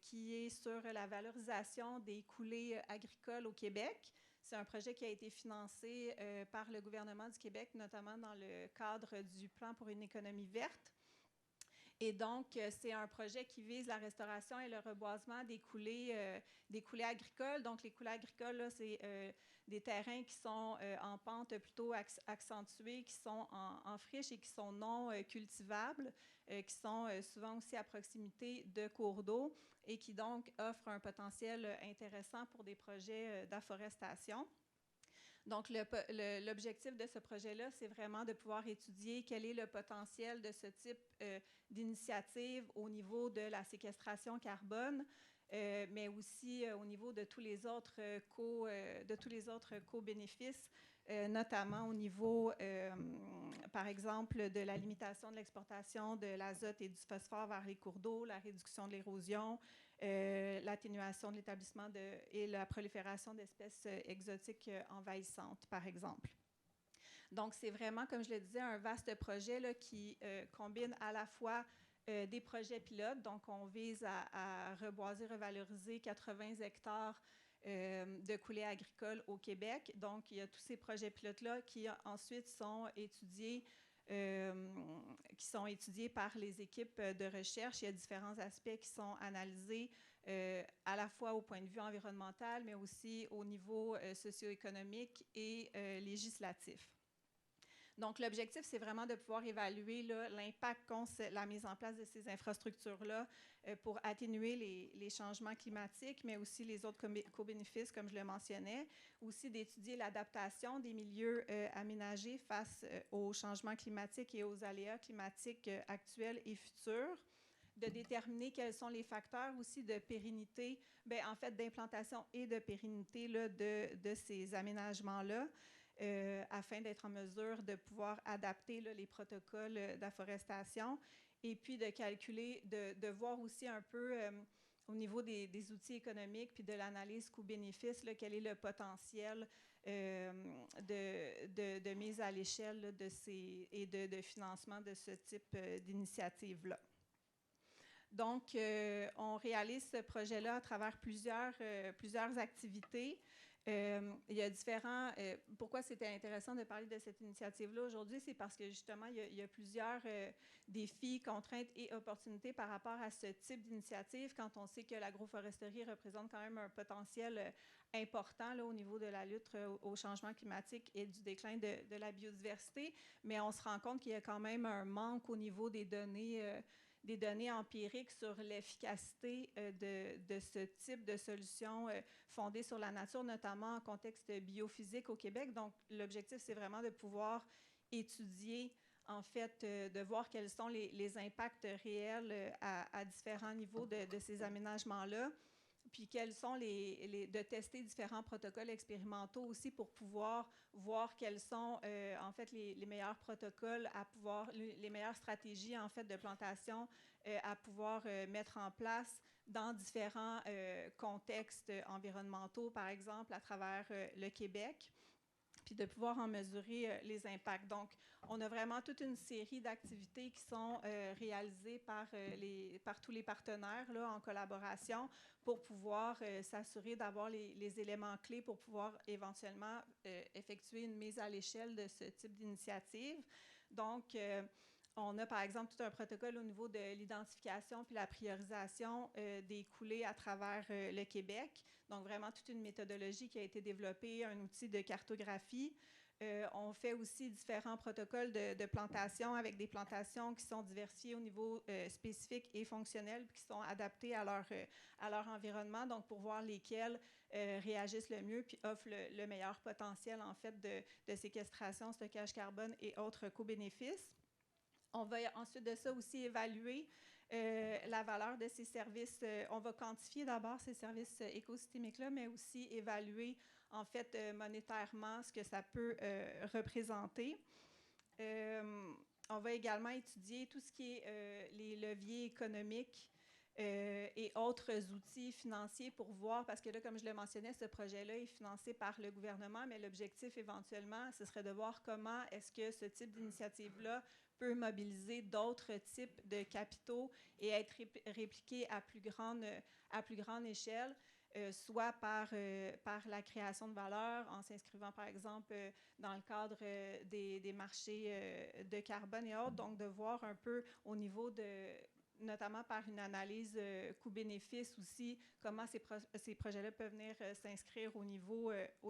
qui est sur la valorisation des coulées agricoles au Québec. C'est un projet qui a été financé par le gouvernement du Québec, notamment dans le cadre du plan pour une économie verte. Et donc, c'est un projet qui vise la restauration et le reboisement des coulées agricoles. Donc, les coulées agricoles, là, c'est des terrains qui sont en pente plutôt accentuée, qui sont en friche et qui sont non cultivables, qui sont souvent aussi à proximité de cours d'eau et qui donc offrent un potentiel intéressant pour des projets d'afforestation. Donc, l'objectif de ce projet-là, c'est vraiment de pouvoir étudier quel est le potentiel de ce type d'initiative au niveau de la séquestration carbone, mais aussi au niveau de tous les autres co-bénéfices, notamment au niveau, par exemple, de la limitation de l'exportation de l'azote et du phosphore vers les cours d'eau, la réduction de l'érosion, l'atténuation de l'établissement et la prolifération d'espèces exotiques envahissantes, par exemple. Donc, c'est vraiment, comme je le disais, un vaste projet là, qui combine à la fois des projets pilotes. Donc, on vise à reboiser, revaloriser 80 hectares de coulées agricoles au Québec. Donc, il y a tous ces projets pilotes-là qui ensuite sont étudiés par les équipes de recherche. Il y a différents aspects qui sont analysés à la fois au point de vue environnemental, mais aussi au niveau socio-économique et législatif. Donc, l'objectif, c'est vraiment de pouvoir évaluer l'impact qu'ont la mise en place de ces infrastructures-là pour atténuer les changements climatiques, mais aussi les autres co-bénéfices, comme je le mentionnais. Aussi, d'étudier l'adaptation des milieux aménagés face aux changements climatiques et aux aléas climatiques actuels et futurs. De déterminer quels sont les facteurs aussi de pérennité, en fait, d'implantation et de pérennité là, de ces aménagements-là. Afin d'être en mesure de pouvoir adapter là, les protocoles d'afforestation et puis de calculer, de voir aussi un peu au niveau des outils économiques puis de l'analyse coût-bénéfice, là, quel est le potentiel de mise à l'échelle là, et de financement de ce type d'initiative-là. Donc, on réalise ce projet-là à travers plusieurs activités. Il y a différents... pourquoi c'était intéressant de parler de cette initiative-là aujourd'hui, c'est parce que justement, il y a plusieurs défis, contraintes et opportunités par rapport à ce type d'initiative quand on sait que l'agroforesterie représente quand même un potentiel important là, au niveau de la lutte au changement climatique et du déclin de la biodiversité, mais on se rend compte qu'il y a quand même un manque au niveau des données empiriques sur l'efficacité de ce type de solution fondée sur la nature, notamment en contexte biophysique au Québec. Donc, l'objectif, c'est vraiment de pouvoir étudier, en fait, de voir quels sont les impacts réels à différents niveaux de ces aménagements-là, puis quels sont de tester différents protocoles expérimentaux aussi pour pouvoir voir quels sont en fait les meilleurs protocoles à pouvoir, les meilleures stratégies en fait de plantation à pouvoir mettre en place dans différents contextes environnementaux, par exemple à travers le Québec, puis de pouvoir en mesurer les impacts. Donc, on a vraiment toute une série d'activités qui sont réalisées par tous les partenaires là, en collaboration pour pouvoir s'assurer d'avoir les éléments clés pour pouvoir éventuellement effectuer une mise à l'échelle de ce type d'initiative. Donc, on a par exemple tout un protocole au niveau de l'identification puis la priorisation des coulées à travers le Québec. Donc, vraiment toute une méthodologie qui a été développée, un outil de cartographie. On fait aussi différents protocoles de plantation avec des plantations qui sont diversifiées au niveau spécifique et fonctionnel puis qui sont adaptées à leur environnement, donc pour voir lesquels réagissent le mieux puis offrent le meilleur potentiel en fait de séquestration, stockage carbone et autres co-bénéfices. On va ensuite de ça aussi évaluer la valeur de ces services. On va quantifier d'abord ces services écosystémiques-là, mais aussi évaluer en fait monétairement ce que ça peut représenter. On va également étudier tout ce qui est les leviers économiques et autres outils financiers pour voir, parce que là, comme je le mentionnais, ce projet-là est financé par le gouvernement, mais l'objectif éventuellement, ce serait de voir comment est-ce que ce type d'initiative-là peut mobiliser d'autres types de capitaux et être répliqué à plus grande échelle, soit par la création de valeur, en s'inscrivant par exemple dans le cadre des marchés de carbone et autres, donc de voir un peu au niveau notamment par une analyse coût-bénéfice aussi, comment ces projets-là peuvent venir s'inscrire au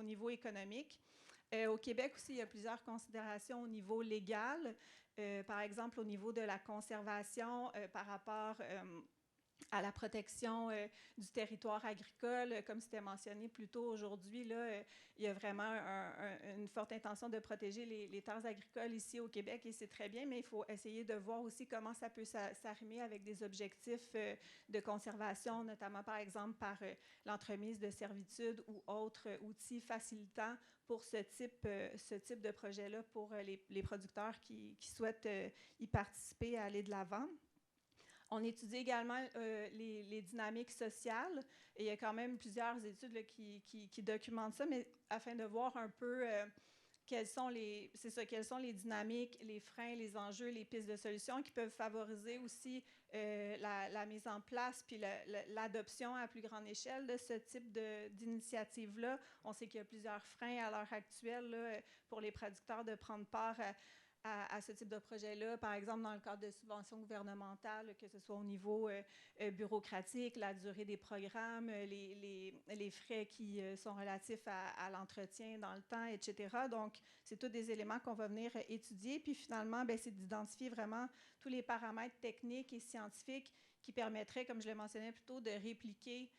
niveau économique. Au Québec aussi, il y a plusieurs considérations au niveau légal. Par exemple, au niveau de la conservation par rapport à la protection du territoire agricole. Comme c'était mentionné plus tôt aujourd'hui, là, il y a vraiment une forte intention de protéger les terres agricoles ici au Québec et c'est très bien, mais il faut essayer de voir aussi comment ça peut s'arrimer avec des objectifs de conservation, notamment par exemple par l'entremise de servitudes ou autres outils facilitants pour ce type de projet-là pour les producteurs qui souhaitent y participer et aller de l'avant. On étudie également les dynamiques sociales. Et il y a quand même plusieurs études là, qui documentent ça, mais afin de voir un peu quelles sont les dynamiques, les freins, les enjeux, les pistes de solutions qui peuvent favoriser aussi la mise en place puis l'adoption à plus grande échelle de ce type d'initiative-là. On sait qu'il y a plusieurs freins à l'heure actuelle là, pour les producteurs de prendre part à ce type de projet-là, par exemple dans le cadre de subventions gouvernementales, que ce soit au niveau bureaucratique, la durée des programmes, les frais qui sont relatifs à l'entretien dans le temps, etc. Donc, c'est tous des éléments qu'on va venir étudier. Puis finalement, c'est d'identifier vraiment tous les paramètres techniques et scientifiques qui permettraient, comme je le mentionnais plus tôt, de répliquer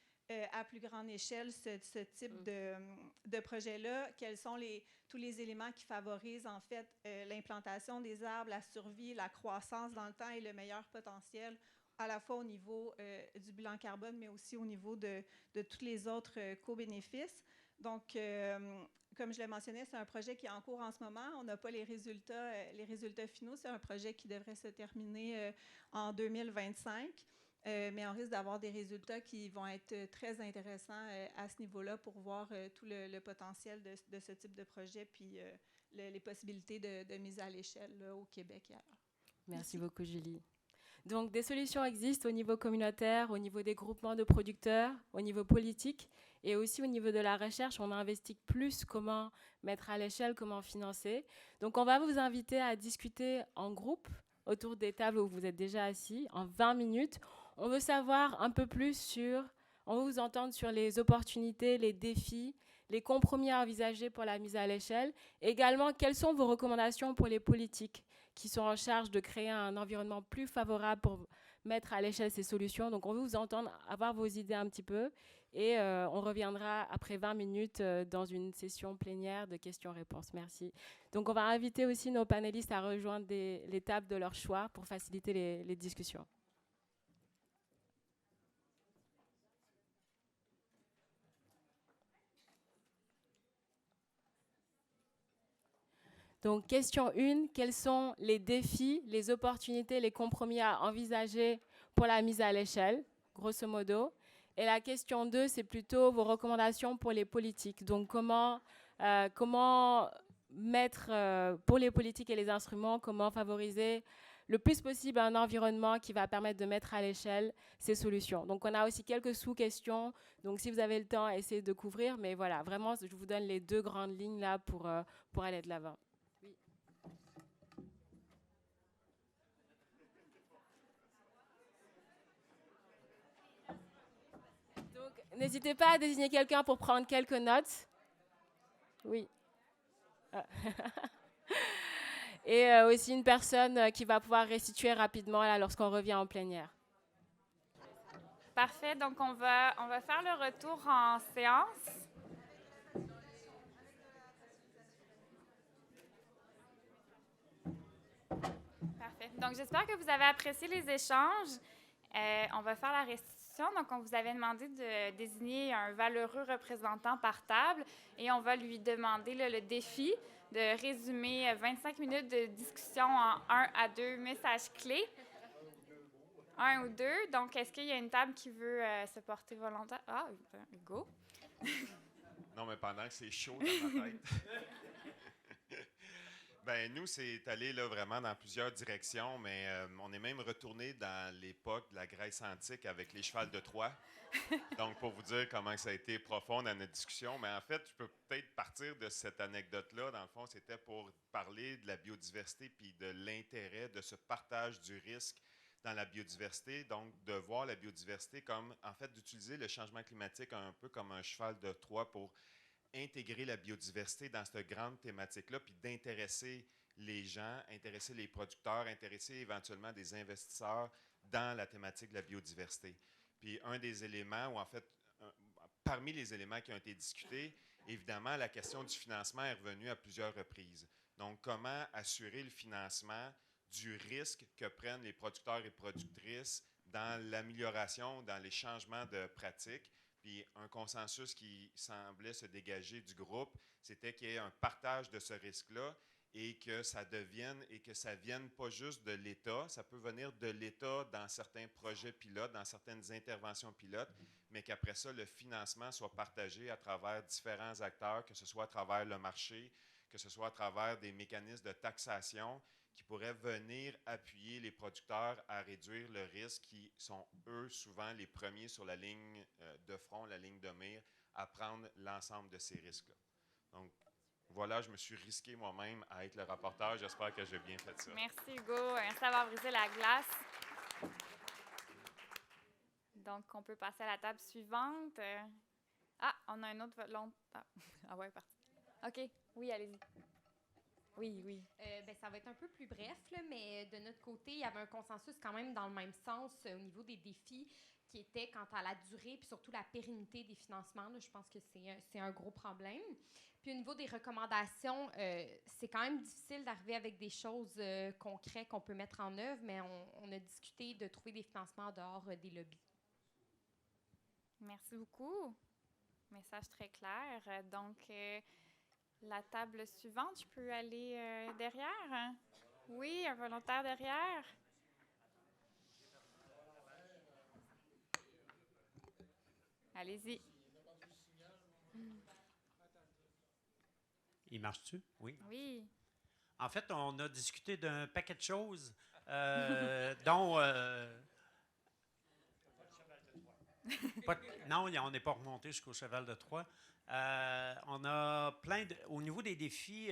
à plus grande échelle ce type de projet-là. Quels sont tous les éléments qui favorisent en fait l'implantation des arbres, la survie, la croissance dans le temps et le meilleur potentiel, à la fois au niveau du bilan carbone, mais aussi au niveau de tous les autres co-bénéfices. Donc, comme je l'ai mentionné, c'est un projet qui est en cours en ce moment. On n'a pas les résultats finaux. C'est un projet qui devrait se terminer en 2025. Mais on risque d'avoir des résultats qui vont être très intéressants à ce niveau-là pour voir tout le potentiel de ce type de projet puis les possibilités de mise à l'échelle là, au Québec et ailleurs. Merci beaucoup, Julie. Donc, des solutions existent au niveau communautaire, au niveau des groupements de producteurs, au niveau politique et aussi au niveau de la recherche. On investigue plus comment mettre à l'échelle, comment financer. Donc, on va vous inviter à discuter en groupe autour des tables où vous êtes déjà assis en 20 minutes. On veut savoir un peu plus on veut vous entendre sur les opportunités, les défis, les compromis à envisager pour la mise à l'échelle. Également, quelles sont vos recommandations pour les politiques qui sont en charge de créer un environnement plus favorable pour mettre à l'échelle ces solutions. Donc, on veut vous entendre, avoir vos idées un petit peu. Et on reviendra après 20 minutes dans une session plénière de questions-réponses. Merci. Donc, on va inviter aussi nos panélistes à rejoindre les tables de leur choix pour faciliter les discussions. Donc, question 1, quels sont les défis, les opportunités, les compromis à envisager pour la mise à l'échelle, grosso modo. Et la question 2, c'est plutôt vos recommandations pour les politiques. Donc, comment mettre, pour les politiques et les instruments, comment favoriser le plus possible un environnement qui va permettre de mettre à l'échelle ces solutions. Donc, on a aussi quelques sous-questions. Donc, si vous avez le temps, essayez de couvrir. Mais voilà, vraiment, je vous donne les deux grandes lignes là pour aller de l'avant. N'hésitez pas à désigner quelqu'un pour prendre quelques notes. Oui. Et aussi une personne qui va pouvoir restituer rapidement là, lorsqu'on revient en plénière. Parfait. Donc, on va faire le retour en séance. Parfait. Donc, j'espère que vous avez apprécié les échanges. On va faire la restitution. Donc, on vous avait demandé de désigner un valeureux représentant par table et on va lui demander le défi de résumer 25 minutes de discussion en 1 à 2 messages clés. 1 ou 2. Donc, est-ce qu'il y a une table qui veut se porter volontaire? Ah, go! Non, mais pendant que c'est chaud dans ma tête. Ben nous, c'est allé là, vraiment dans plusieurs directions, mais on est même retourné dans l'époque de la Grèce antique avec les chevals de Troie. Donc, pour vous dire comment ça a été profond dans notre discussion. Mais en fait, je peux peut-être partir de cette anecdote-là. Dans le fond, c'était pour parler de la biodiversité puis de l'intérêt de ce partage du risque dans la biodiversité, donc de voir la biodiversité comme, en fait, d'utiliser le changement climatique un peu comme un cheval de Troie pour intégrer la biodiversité dans cette grande thématique-là, puis d'intéresser les gens, intéresser les producteurs, intéresser éventuellement des investisseurs dans la thématique de la biodiversité. Puis un des éléments, ou en fait, parmi les éléments qui ont été discutés, évidemment, la question du financement est revenue à plusieurs reprises. Donc, comment assurer le financement du risque que prennent les producteurs et productrices dans l'amélioration, dans les changements de pratiques. Puis un consensus qui semblait se dégager du groupe, c'était qu'il y ait un partage de ce risque-là et que ça vienne pas juste de l'État, ça peut venir de l'État dans certains projets pilotes, dans certaines interventions pilotes, mais qu'après ça, le financement soit partagé à travers différents acteurs, que ce soit à travers le marché, que ce soit à travers des mécanismes de taxation qui pourraient venir appuyer les producteurs à réduire le risque, qui sont, eux, souvent les premiers sur la ligne de front, la ligne de mire, à prendre l'ensemble de ces risques-là. Donc, voilà, je me suis risqué moi-même à être le rapporteur. J'espère que j'ai bien fait ça. Merci, Hugo. Merci d'avoir brisé la glace. Donc, on peut passer à la table suivante. Ah, on a un autre volontaire. Ah ouais, parti. OK. Oui, allez-y. Oui. Ça va être un peu plus bref, là, mais de notre côté, il y avait un consensus quand même dans le même sens au niveau des défis qui étaient quant à la durée puis surtout la pérennité des financements. Là, je pense que c'est un gros problème. Puis au niveau des recommandations, c'est quand même difficile d'arriver avec des choses concrètes qu'on peut mettre en œuvre, mais on a discuté de trouver des financements en dehors des lobbies. Merci beaucoup. Message très clair. Donc, la table suivante, je peux aller derrière? Oui, un volontaire derrière. Allez-y. Il marche-tu? Oui. Oui. En fait, on a discuté d'un paquet de choses, dont... non, on n'est pas remonté jusqu'au cheval de Troie. On a au niveau des défis,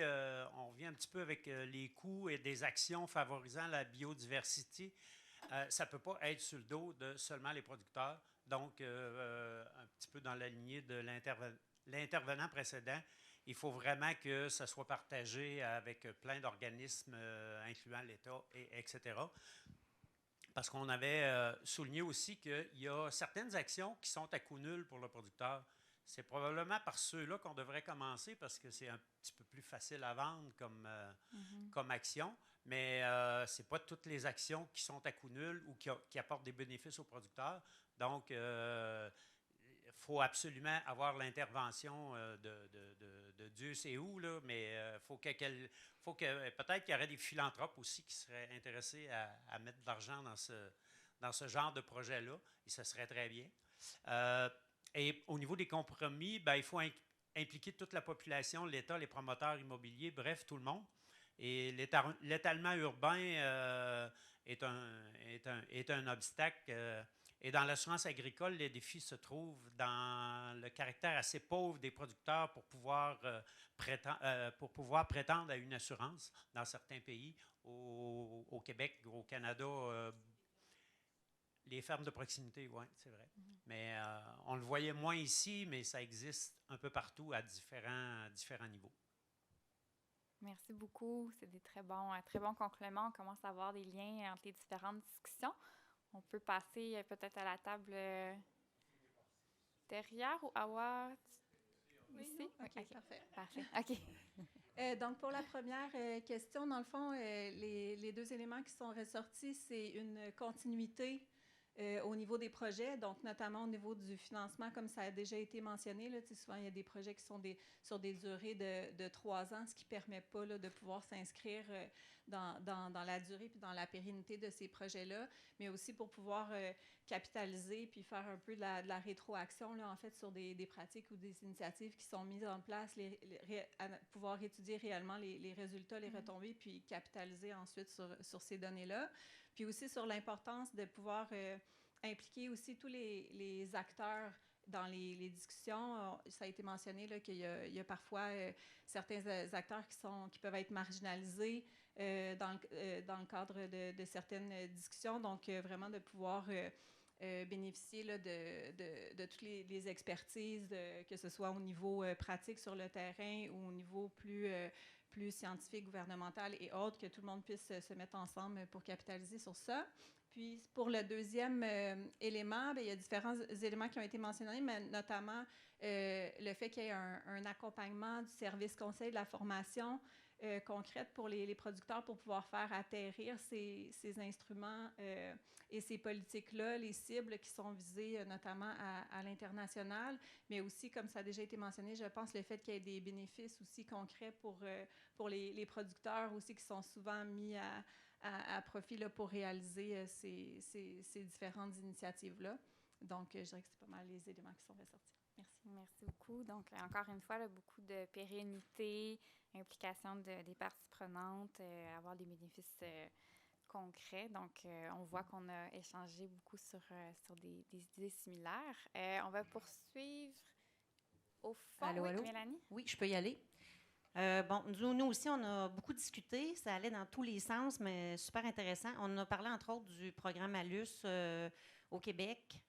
on revient un petit peu avec les coûts et des actions favorisant la biodiversité. Ça ne peut pas être sur le dos de seulement les producteurs. Donc, un petit peu dans la lignée de l'intervenant précédent, il faut vraiment que ça soit partagé avec plein d'organismes, incluant l'État, etc. Parce qu'on avait souligné aussi qu'il y a certaines actions qui sont à coût nul pour le producteur. C'est probablement par ceux-là qu'on devrait commencer parce que c'est un petit peu plus facile à vendre comme action, mais ce n'est pas toutes les actions qui sont à coût nul ou qui apportent des bénéfices aux producteurs. Donc, il faut absolument avoir l'intervention de Dieu sait où, là, mais faut que peut-être qu'il y aurait des philanthropes aussi qui seraient intéressés à mettre de l'argent dans ce genre de projet-là, et ce serait très bien. Et au niveau des compromis, il faut impliquer toute la population, l'État, les promoteurs immobiliers, bref, tout le monde. Et l'étalement urbain est un obstacle. Et dans l'assurance agricole, les défis se trouvent dans le caractère assez pauvre des producteurs pour pouvoir prétendre à une assurance dans certains pays. Au Québec, au Canada, les fermes de proximité, oui, c'est vrai. Mais on le voyait moins ici, mais ça existe un peu partout à différents niveaux. Merci beaucoup. C'est des très bons compléments. On commence à avoir des liens entre les différentes discussions. On peut passer peut-être à la table derrière ou Awa? Ici? Oui, OK, parfait. OK. Donc, pour la première question, dans le fond, les deux éléments qui sont ressortis, c'est une continuité au niveau des projets, donc notamment au niveau du financement, comme ça a déjà été mentionné. Là, souvent, il y a des projets qui sont sur des durées de 3 ans, ce qui ne permet pas là, de pouvoir s'inscrire dans la durée puis dans la pérennité de ces projets-là, mais aussi pour pouvoir capitaliser puis faire un peu de la rétroaction là, en fait, sur des pratiques ou des initiatives qui sont mises en place, pouvoir étudier réellement les résultats, les retombées, puis capitaliser ensuite sur ces données-là. Puis aussi sur l'importance de pouvoir impliquer aussi tous les acteurs dans les discussions, ça a été mentionné là, qu'il y a parfois certains acteurs qui peuvent être marginalisés dans le cadre de certaines discussions. Donc, vraiment de pouvoir bénéficier là, de toutes les expertises, que ce soit au niveau pratique sur le terrain ou au niveau plus scientifique, gouvernemental et autres, que tout le monde puisse se mettre ensemble pour capitaliser sur ça. Puis, pour le deuxième élément, bien, il y a différents éléments qui ont été mentionnés, mais notamment le fait qu'il y ait un accompagnement du service conseil de la formation concrète pour les producteurs pour pouvoir faire atterrir ces instruments et ces politiques-là, les cibles qui sont visées notamment à l'international, mais aussi, comme ça a déjà été mentionné, je pense le fait qu'il y ait des bénéfices aussi concrets pour les producteurs aussi qui sont souvent mis à profit là, pour réaliser ces différentes initiatives-là. Donc, je dirais que c'est pas mal les éléments qui sont ressortis. Merci. Merci beaucoup. Donc, encore une fois, là, beaucoup de pérennité, implication des parties prenantes, avoir des bénéfices concrets. Donc, on voit qu'on a échangé beaucoup sur des idées similaires. On va poursuivre au fond. Allô, oui, allô? Mélanie? Oui, je peux y aller. Bon, nous aussi, on a beaucoup discuté. Ça allait dans tous les sens, mais super intéressant. On a parlé, entre autres, du programme ALUS au Québec.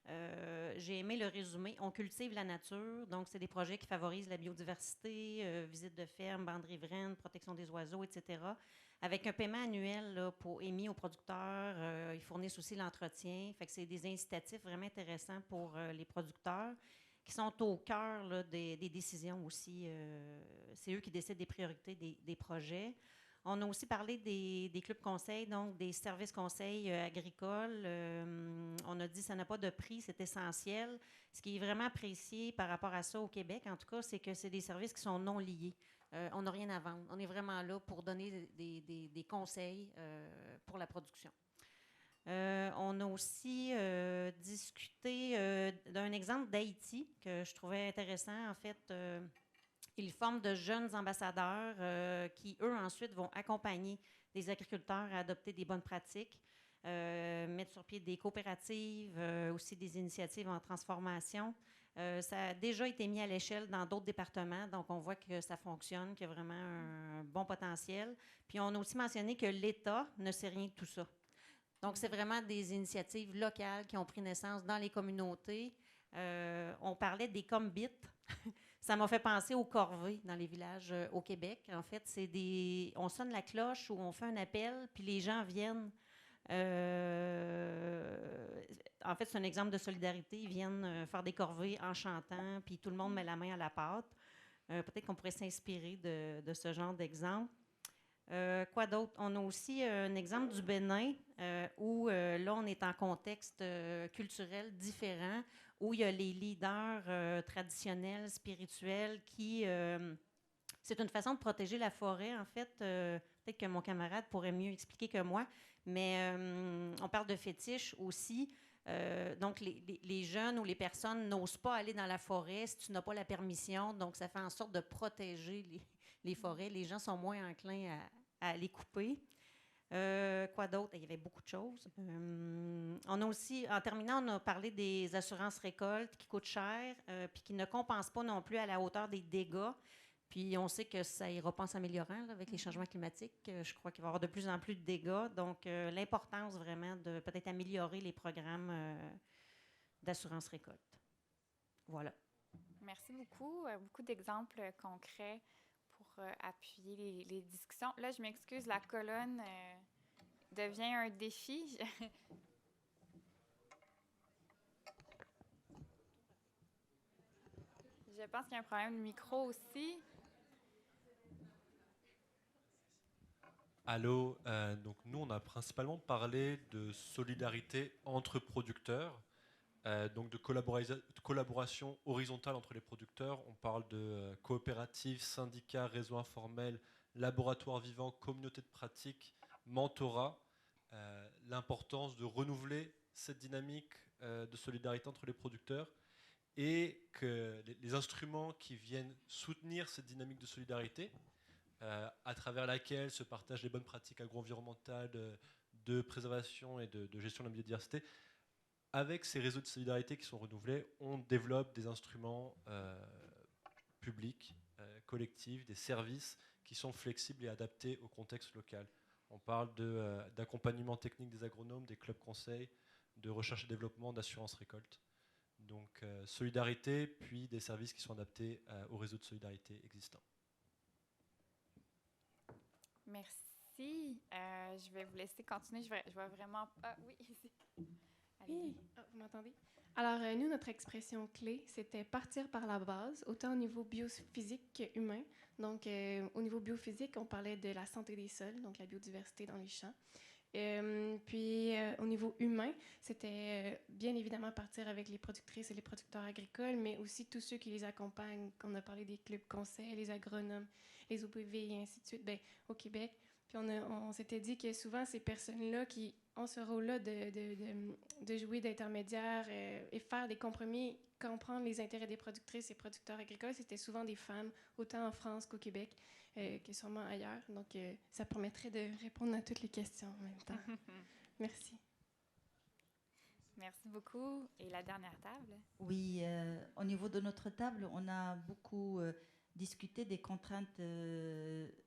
J'ai aimé le résumé. On cultive la nature. Donc, c'est des projets qui favorisent la biodiversité, visite de ferme, bandes riveraines, protection des oiseaux, etc. Avec un paiement annuel là, émis aux producteurs. Ils fournissent aussi l'entretien. Fait que c'est des incitatifs vraiment intéressants pour les producteurs, qui sont au cœur là, des décisions aussi. C'est eux qui décident des priorités des projets. On a aussi parlé des clubs conseils, donc des services conseils agricoles. On a dit que ça n'a pas de prix, c'est essentiel. Ce qui est vraiment apprécié par rapport à ça au Québec, en tout cas, c'est que c'est des services qui sont non liés. On n'a rien à vendre. On est vraiment là pour donner des conseils pour la production. On a aussi discuté d'un exemple d'Haïti que je trouvais intéressant. En fait, ils forment de jeunes ambassadeurs qui, eux, ensuite vont accompagner les agriculteurs à adopter des bonnes pratiques, mettre sur pied des coopératives, aussi des initiatives en transformation. Ça a déjà été mis à l'échelle dans d'autres départements, donc on voit que ça fonctionne, qu'il y a vraiment un bon potentiel. Puis on a aussi mentionné que l'État ne sait rien de tout ça. Donc, c'est vraiment des initiatives locales qui ont pris naissance dans les communautés. On parlait des combits. Ça m'a fait penser aux corvées dans les villages au Québec. En fait, on sonne la cloche ou on fait un appel, puis les gens viennent. En fait, c'est un exemple de solidarité. Ils viennent faire des corvées en chantant, puis tout le monde met la main à la pâte. Peut-être qu'on pourrait s'inspirer de ce genre d'exemple. Quoi d'autre? On a aussi un exemple du Bénin où là, on est en contexte culturel différent, où il y a les leaders traditionnels, spirituels qui... c'est une façon de protéger la forêt, en fait. Peut-être que mon camarade pourrait mieux expliquer que moi, mais on parle de fétiche aussi. Donc, les jeunes ou les personnes n'osent pas aller dans la forêt si tu n'as pas la permission. Donc, ça fait en sorte de protéger les forêts. Les gens sont moins enclins à les couper. Quoi d'autre? Il y avait beaucoup de choses. On a aussi, en terminant, on a parlé des assurances récoltes qui coûtent cher puis qui ne compensent pas non plus à la hauteur des dégâts. Puis on sait que ça ira pas en s'améliorant là, avec les changements climatiques. Je crois qu'il va y avoir de plus en plus de dégâts. Donc, l'importance vraiment de peut-être améliorer les programmes d'assurance récolte. Voilà. Merci beaucoup. Beaucoup d'exemples concrets pour appuyer les discussions. Là, je m'excuse, la colonne devient un défi. Je pense qu'il y a un problème de micro aussi. Allô, donc nous on a principalement parlé de solidarité entre producteurs, donc de collaboration horizontale entre les producteurs. On parle de coopératives, syndicats, réseaux informels, laboratoires vivants, communautés de pratique, mentorat, l'importance de renouveler cette dynamique de solidarité entre les producteurs et que les instruments qui viennent soutenir cette dynamique de solidarité, à travers laquelle se partagent les bonnes pratiques agro-environnementales de préservation et de gestion de la biodiversité, avec ces réseaux de solidarité qui sont renouvelés, on développe des instruments publics, collectifs, des services qui sont flexibles et adaptés au contexte local. On parle d'accompagnement technique des agronomes, des clubs conseils, de recherche et développement, d'assurance récolte. Donc solidarité, puis des services qui sont adaptés aux réseaux de solidarité existants. Merci. Je vais vous laisser continuer. Je vais vraiment... Ah oui, ici. Oui. Ah, vous m'entendez? Alors, nous, notre expression clé, c'était partir par la base, autant au niveau biophysique qu'humain. Donc, au niveau biophysique, on parlait de la santé des sols, donc la biodiversité dans les champs. Puis, au niveau humain, c'était bien évidemment partir avec les productrices et les producteurs agricoles, mais aussi tous ceux qui les accompagnent. On a parlé des clubs conseils, les agronomes, les OPV et ainsi de suite, au Québec. Puis, on s'était dit que souvent, ces personnes-là qui ont ce rôle-là de jouer d'intermédiaire et faire des compromis, comprendre les intérêts des productrices et producteurs agricoles, c'était souvent des femmes, autant en France qu'au Québec, que sûrement ailleurs. Donc, ça permettrait de répondre à toutes les questions en même temps. Merci. Merci beaucoup. Et la dernière table? Oui, au niveau de notre table, on a beaucoup discuté des contraintes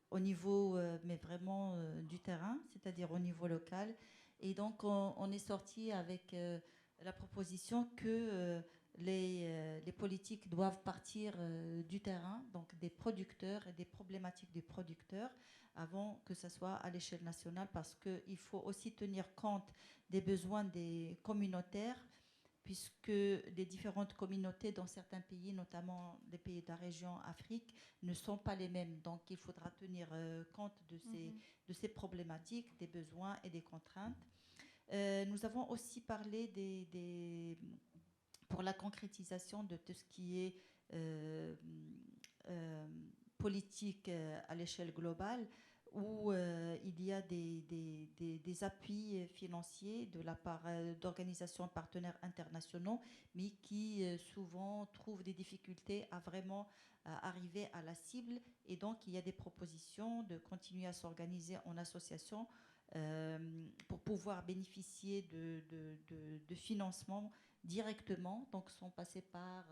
au niveau, mais vraiment du terrain, c'est-à-dire au niveau local. Et donc, on est sorti avec la proposition que les politiques doivent partir du terrain, donc des producteurs et des problématiques des producteurs, avant que ce soit à l'échelle nationale, parce qu'il faut aussi tenir compte des besoins des communautaires, puisque les différentes communautés dans certains pays, notamment les pays de la région Afrique, ne sont pas les mêmes. Donc, il faudra tenir compte de ces problématiques, des besoins et des contraintes. Nous avons aussi parlé pour la concrétisation de tout ce qui est politique à l'échelle globale, où il y a des appuis financiers de la part d'organisations partenaires internationaux, mais qui souvent trouvent des difficultés à vraiment arriver à la cible. Et donc, il y a des propositions de continuer à s'organiser en association pour pouvoir bénéficier de financement directement, donc sans passer par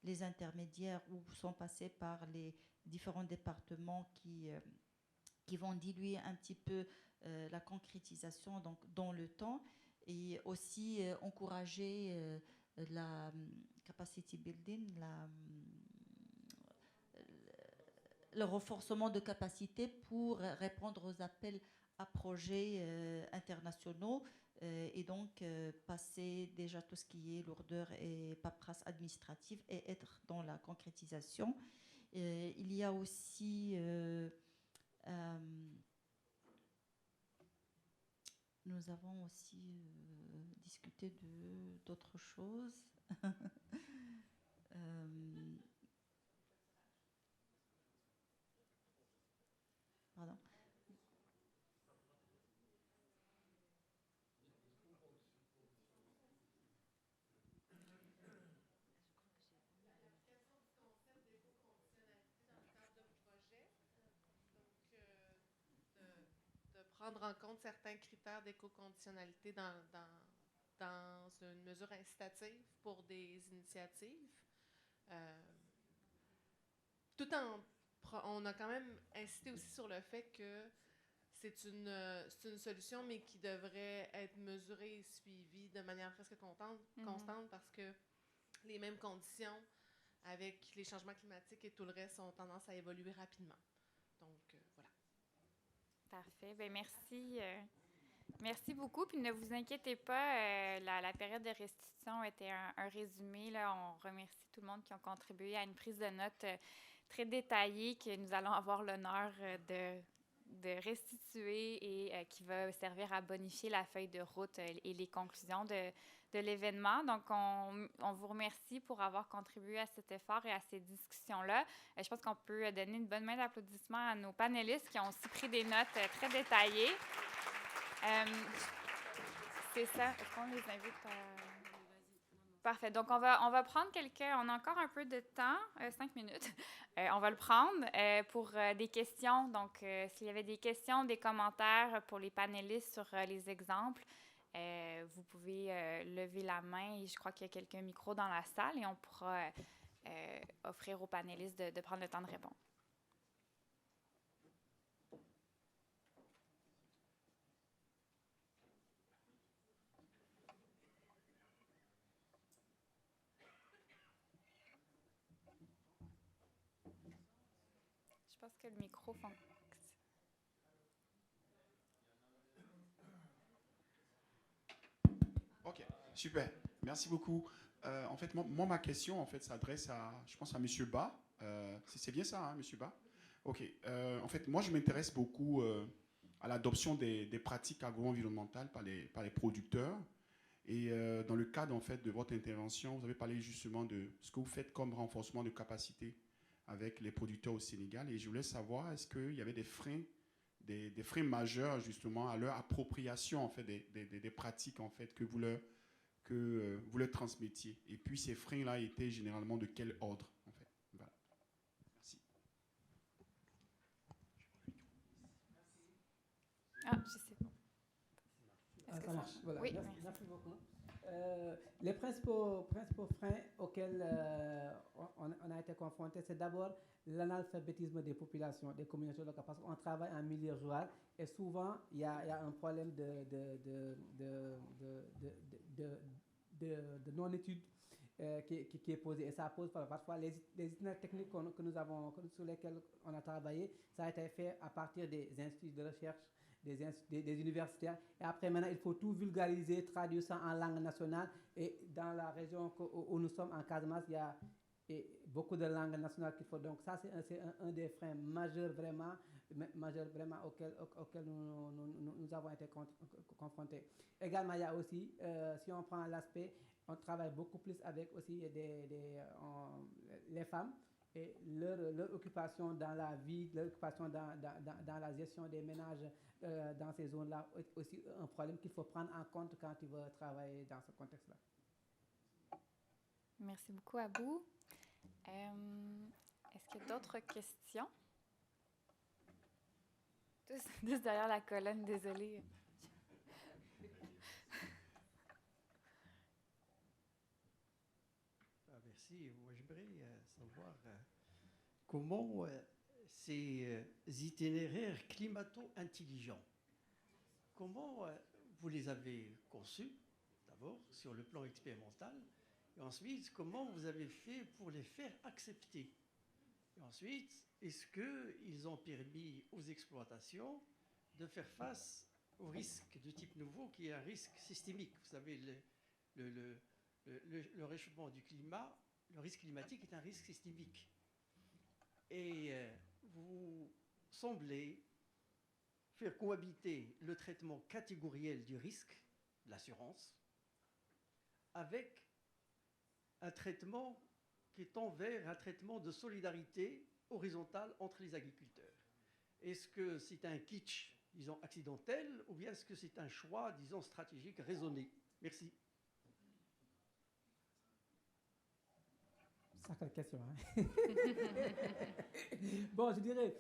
les intermédiaires ou sans passer par les différents départements qui vont diluer un petit peu la concrétisation donc, dans le temps, et aussi encourager la capacity building, le renforcement de capacité pour répondre aux appels à projets internationaux et donc passer déjà tout ce qui est lourdeur et paperasse administrative et être dans la concrétisation. Il y a aussi nous avons aussi discuté d'autres choses. Pardon. Prendre en compte certains critères d'éco-conditionnalité dans une mesure incitative pour des initiatives. On a quand même insisté aussi sur le fait que c'est une solution, mais qui devrait être mesurée et suivie de manière presque constante parce que les mêmes conditions avec les changements climatiques et tout le reste ont tendance à évoluer rapidement. Donc, voilà. Parfait. Bien, merci. Merci beaucoup. Puis ne vous inquiétez pas, la période de restitution était un résumé. Là. On remercie tout le monde qui a contribué à une prise de notes très détaillée que nous allons avoir l'honneur de restituer et qui va servir à bonifier la feuille de route et les conclusions de l'événement. Donc, on vous remercie pour avoir contribué à cet effort et à ces discussions-là. Je pense qu'on peut donner une bonne main d'applaudissement à nos panélistes qui ont aussi pris des notes très détaillées. C'est ça. Est-ce qu'on les invite à... Parfait. Donc, on va prendre on a encore un peu de temps, 5 minutes. On va le prendre pour des questions. Donc, s'il y avait des questions, des commentaires pour les panélistes sur les exemples, vous pouvez lever la main et je crois qu'il y a quelques micros dans la salle et on pourra offrir aux panélistes de prendre le temps de répondre. Je pense que le micro fonctionne. OK, super. Merci beaucoup. En fait, moi, ma question, en fait, s'adresse à, je pense, à M. Ba. C'est bien ça, hein, M. Ba? OK. En fait, moi, je m'intéresse beaucoup à l'adoption des pratiques agro-environnementales par les producteurs. Et dans le cadre, en fait, de votre intervention, vous avez parlé justement de ce que vous faites comme renforcement de capacité avec les producteurs au Sénégal. Et je voulais savoir, est-ce qu'il y avait des freins majeurs, justement, à leur appropriation, en fait, des pratiques, en fait, que vous leur transmettiez. Et puis, ces freins-là étaient généralement de quel ordre, en fait? Voilà. Merci. Ah, je sais pas. Ça marche. Voilà. Oui, merci beaucoup. Les principaux freins auxquels on a été confrontés, c'est d'abord l'analphabétisme des populations, des communautés locales, parce qu'on travaille en milieu rural et souvent il y a un problème de non-étude qui est posé, et ça pose parfois les itinéraires techniques que nous avons, sur lesquels on a travaillé, ça a été fait à partir des instituts de recherche, des universitaires. Et après, maintenant, il faut tout vulgariser, traduire ça en langue nationale. Et dans la région où nous sommes, en Casamance, il y a beaucoup de langues nationales qu'il faut. Donc ça, c'est un des freins majeurs vraiment auxquels nous avons été confrontés. Également, il y a aussi, si on prend l'aspect, on travaille beaucoup plus avec aussi les femmes et leur occupation dans la vie, leur occupation dans la gestion des ménages dans ces zones-là, est aussi un problème qu'il faut prendre en compte quand tu veux travailler dans ce contexte-là. Merci beaucoup, Abou. Est-ce qu'il y a d'autres questions? Tous derrière la colonne, désolée. Merci. Moi, j'aimerais savoir comment ces itinéraires climato-intelligents, comment vous les avez conçus, d'abord, sur le plan expérimental, et ensuite, comment vous avez fait pour les faire accepter? Et ensuite, est-ce qu'ils ont permis aux exploitations de faire face au risque de type nouveau, qui est un risque systémique? Vous savez, le réchauffement du climat, le risque climatique est un risque systémique. Et vous semblez faire cohabiter le traitement catégoriel du risque, l'assurance, avec un traitement qui tend vers un traitement de solidarité horizontale entre les agriculteurs. Est-ce que c'est un kitsch, disons, accidentel, ou bien est-ce que c'est un choix, disons, stratégique, raisonné? Merci. Sacrée question. Hein? Bon, je dirais,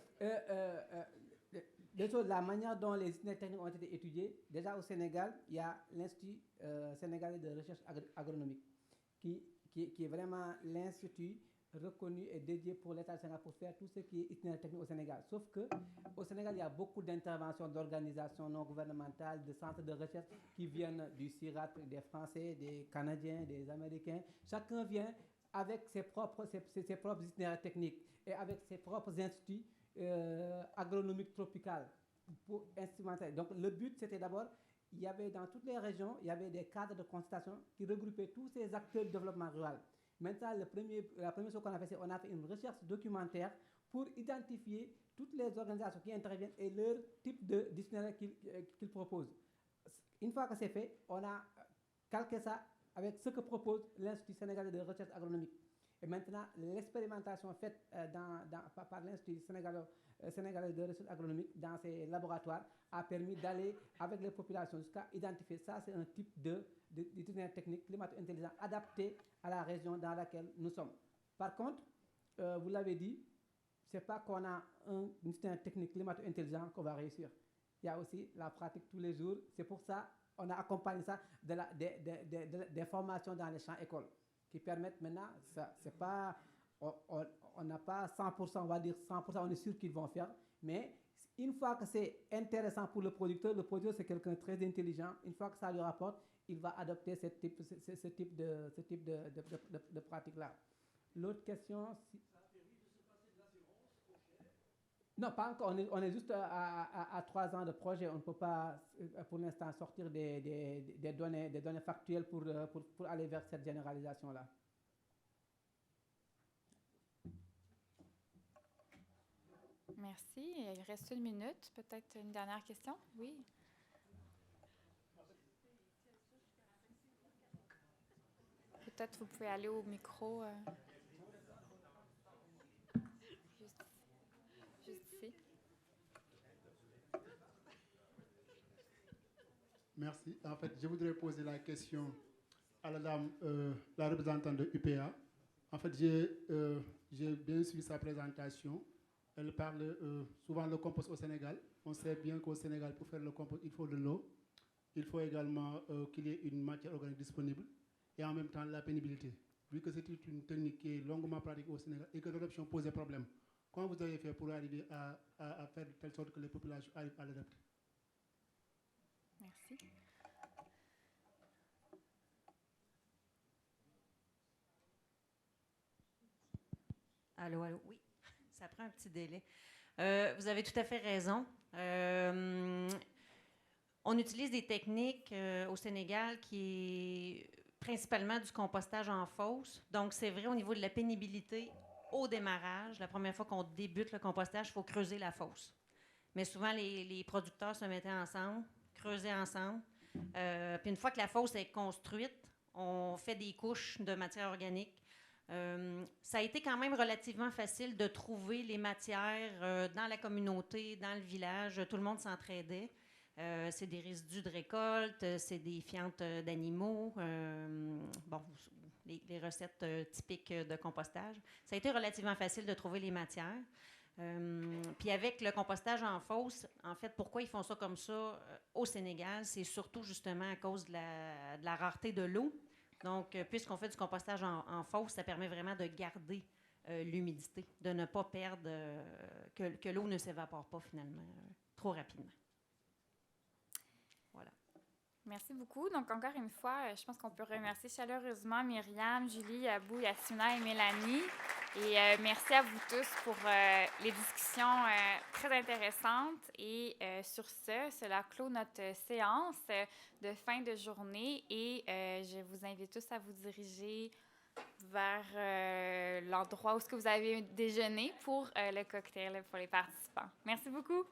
la manière dont les itinéraires techniques ont été étudiés, déjà au Sénégal, il y a l'Institut sénégalais de recherche agronomique, qui est vraiment l'institut reconnu et dédié pour l'État du Sénégal pour faire tout ce qui est itinéraire technique au Sénégal. Sauf qu'au Sénégal, il y a beaucoup d'interventions d'organisations non gouvernementales, de centres de recherche qui viennent du CIRAT, des Français, des Canadiens, des Américains. Chacun vient avec ses propres itinéraires techniques et avec ses propres instituts agronomiques tropicaux pour instrumenter. Donc le but, c'était d'abord, il y avait dans toutes les régions, il y avait des cadres de consultation qui regroupaient tous ces acteurs du développement rural. Maintenant, la première chose qu'on a fait, c'est qu'on a fait une recherche documentaire pour identifier toutes les organisations qui interviennent et leur type de dictionnaire qu'ils proposent. Une fois que c'est fait, on a calqué ça avec ce que propose l'Institut sénégalais de recherche agronomique. Et maintenant, l'expérimentation faite par l'Institut sénégalais de recherche agronomique dans ces laboratoires a permis d'aller avec les populations jusqu'à identifier ça. C'est un type d'itinéraire technique climato-intelligent adapté à la région dans laquelle nous sommes. Par contre, vous l'avez dit, ce n'est pas qu'on a un itinéraire technique climato-intelligent qu'on va réussir. Il y a aussi la pratique tous les jours. C'est pour ça on a accompagné ça des formations dans les champs écoles qui permettent maintenant, c'est pas, on n'a pas 100%, on va dire 100%, on est sûr qu'ils vont faire, mais une fois que c'est intéressant pour le producteur c'est quelqu'un de très intelligent, une fois que ça lui rapporte, il va adopter ce type de pratique-là. L'autre question... Non, pas encore. On est juste à 3 ans de projet. On ne peut pas, pour l'instant, sortir des données factuelles pour aller vers cette généralisation-là. Merci. Il reste 1 minute. Peut-être une dernière question? Oui. Peut-être vous pouvez aller au micro. Juste ici. Merci. En fait, je voudrais poser la question à la dame, la représentante de UPA. En fait, j'ai bien suivi sa présentation. Elle parle souvent de compost au Sénégal. On sait bien qu'au Sénégal, pour faire le compost, il faut de l'eau. Il faut également qu'il y ait une matière organique disponible et en même temps la pénibilité. Vu que c'est une technique qui est longuement pratiquée au Sénégal et que l'adoption posait problème, comment vous avez fait pour arriver à faire de telle sorte que les populations arrivent à l'adapter? Merci. Allô, allô, oui, ça prend un petit délai. Vous avez tout à fait raison. On utilise des techniques au Sénégal qui est principalement du compostage en fosse. Donc, c'est vrai au niveau de la pénibilité au démarrage. La première fois qu'on débute le compostage, il faut creuser la fosse. Mais souvent, les producteurs se mettaient ensemble, creusaient ensemble. Puis une fois que la fosse est construite, on fait des couches de matière organique. Ça a été quand même relativement facile de trouver les matières dans la communauté, dans le village. Tout le monde s'entraidait. C'est des résidus de récolte, c'est des fientes d'animaux, bon, les recettes typiques de compostage. Ça a été relativement facile de trouver les matières. Puis avec le compostage en fosse, en fait, pourquoi ils font ça comme ça au Sénégal? C'est surtout justement à cause de la rareté de l'eau. Donc, puisqu'on fait du compostage en fosse, ça permet vraiment de garder l'humidité, de ne pas perdre, que l'eau ne s'évapore pas finalement trop rapidement. Voilà. Merci beaucoup. Donc, encore une fois, je pense qu'on peut remercier chaleureusement Myriam, Julie, Abou, Yassina et Mélanie. Et merci à vous tous pour les discussions très intéressantes. Et sur ce, cela clôt notre séance de fin de journée. Et je vous invite tous à vous diriger vers l'endroit où est-ce que vous avez déjeuné pour le cocktail pour les participants. Merci beaucoup.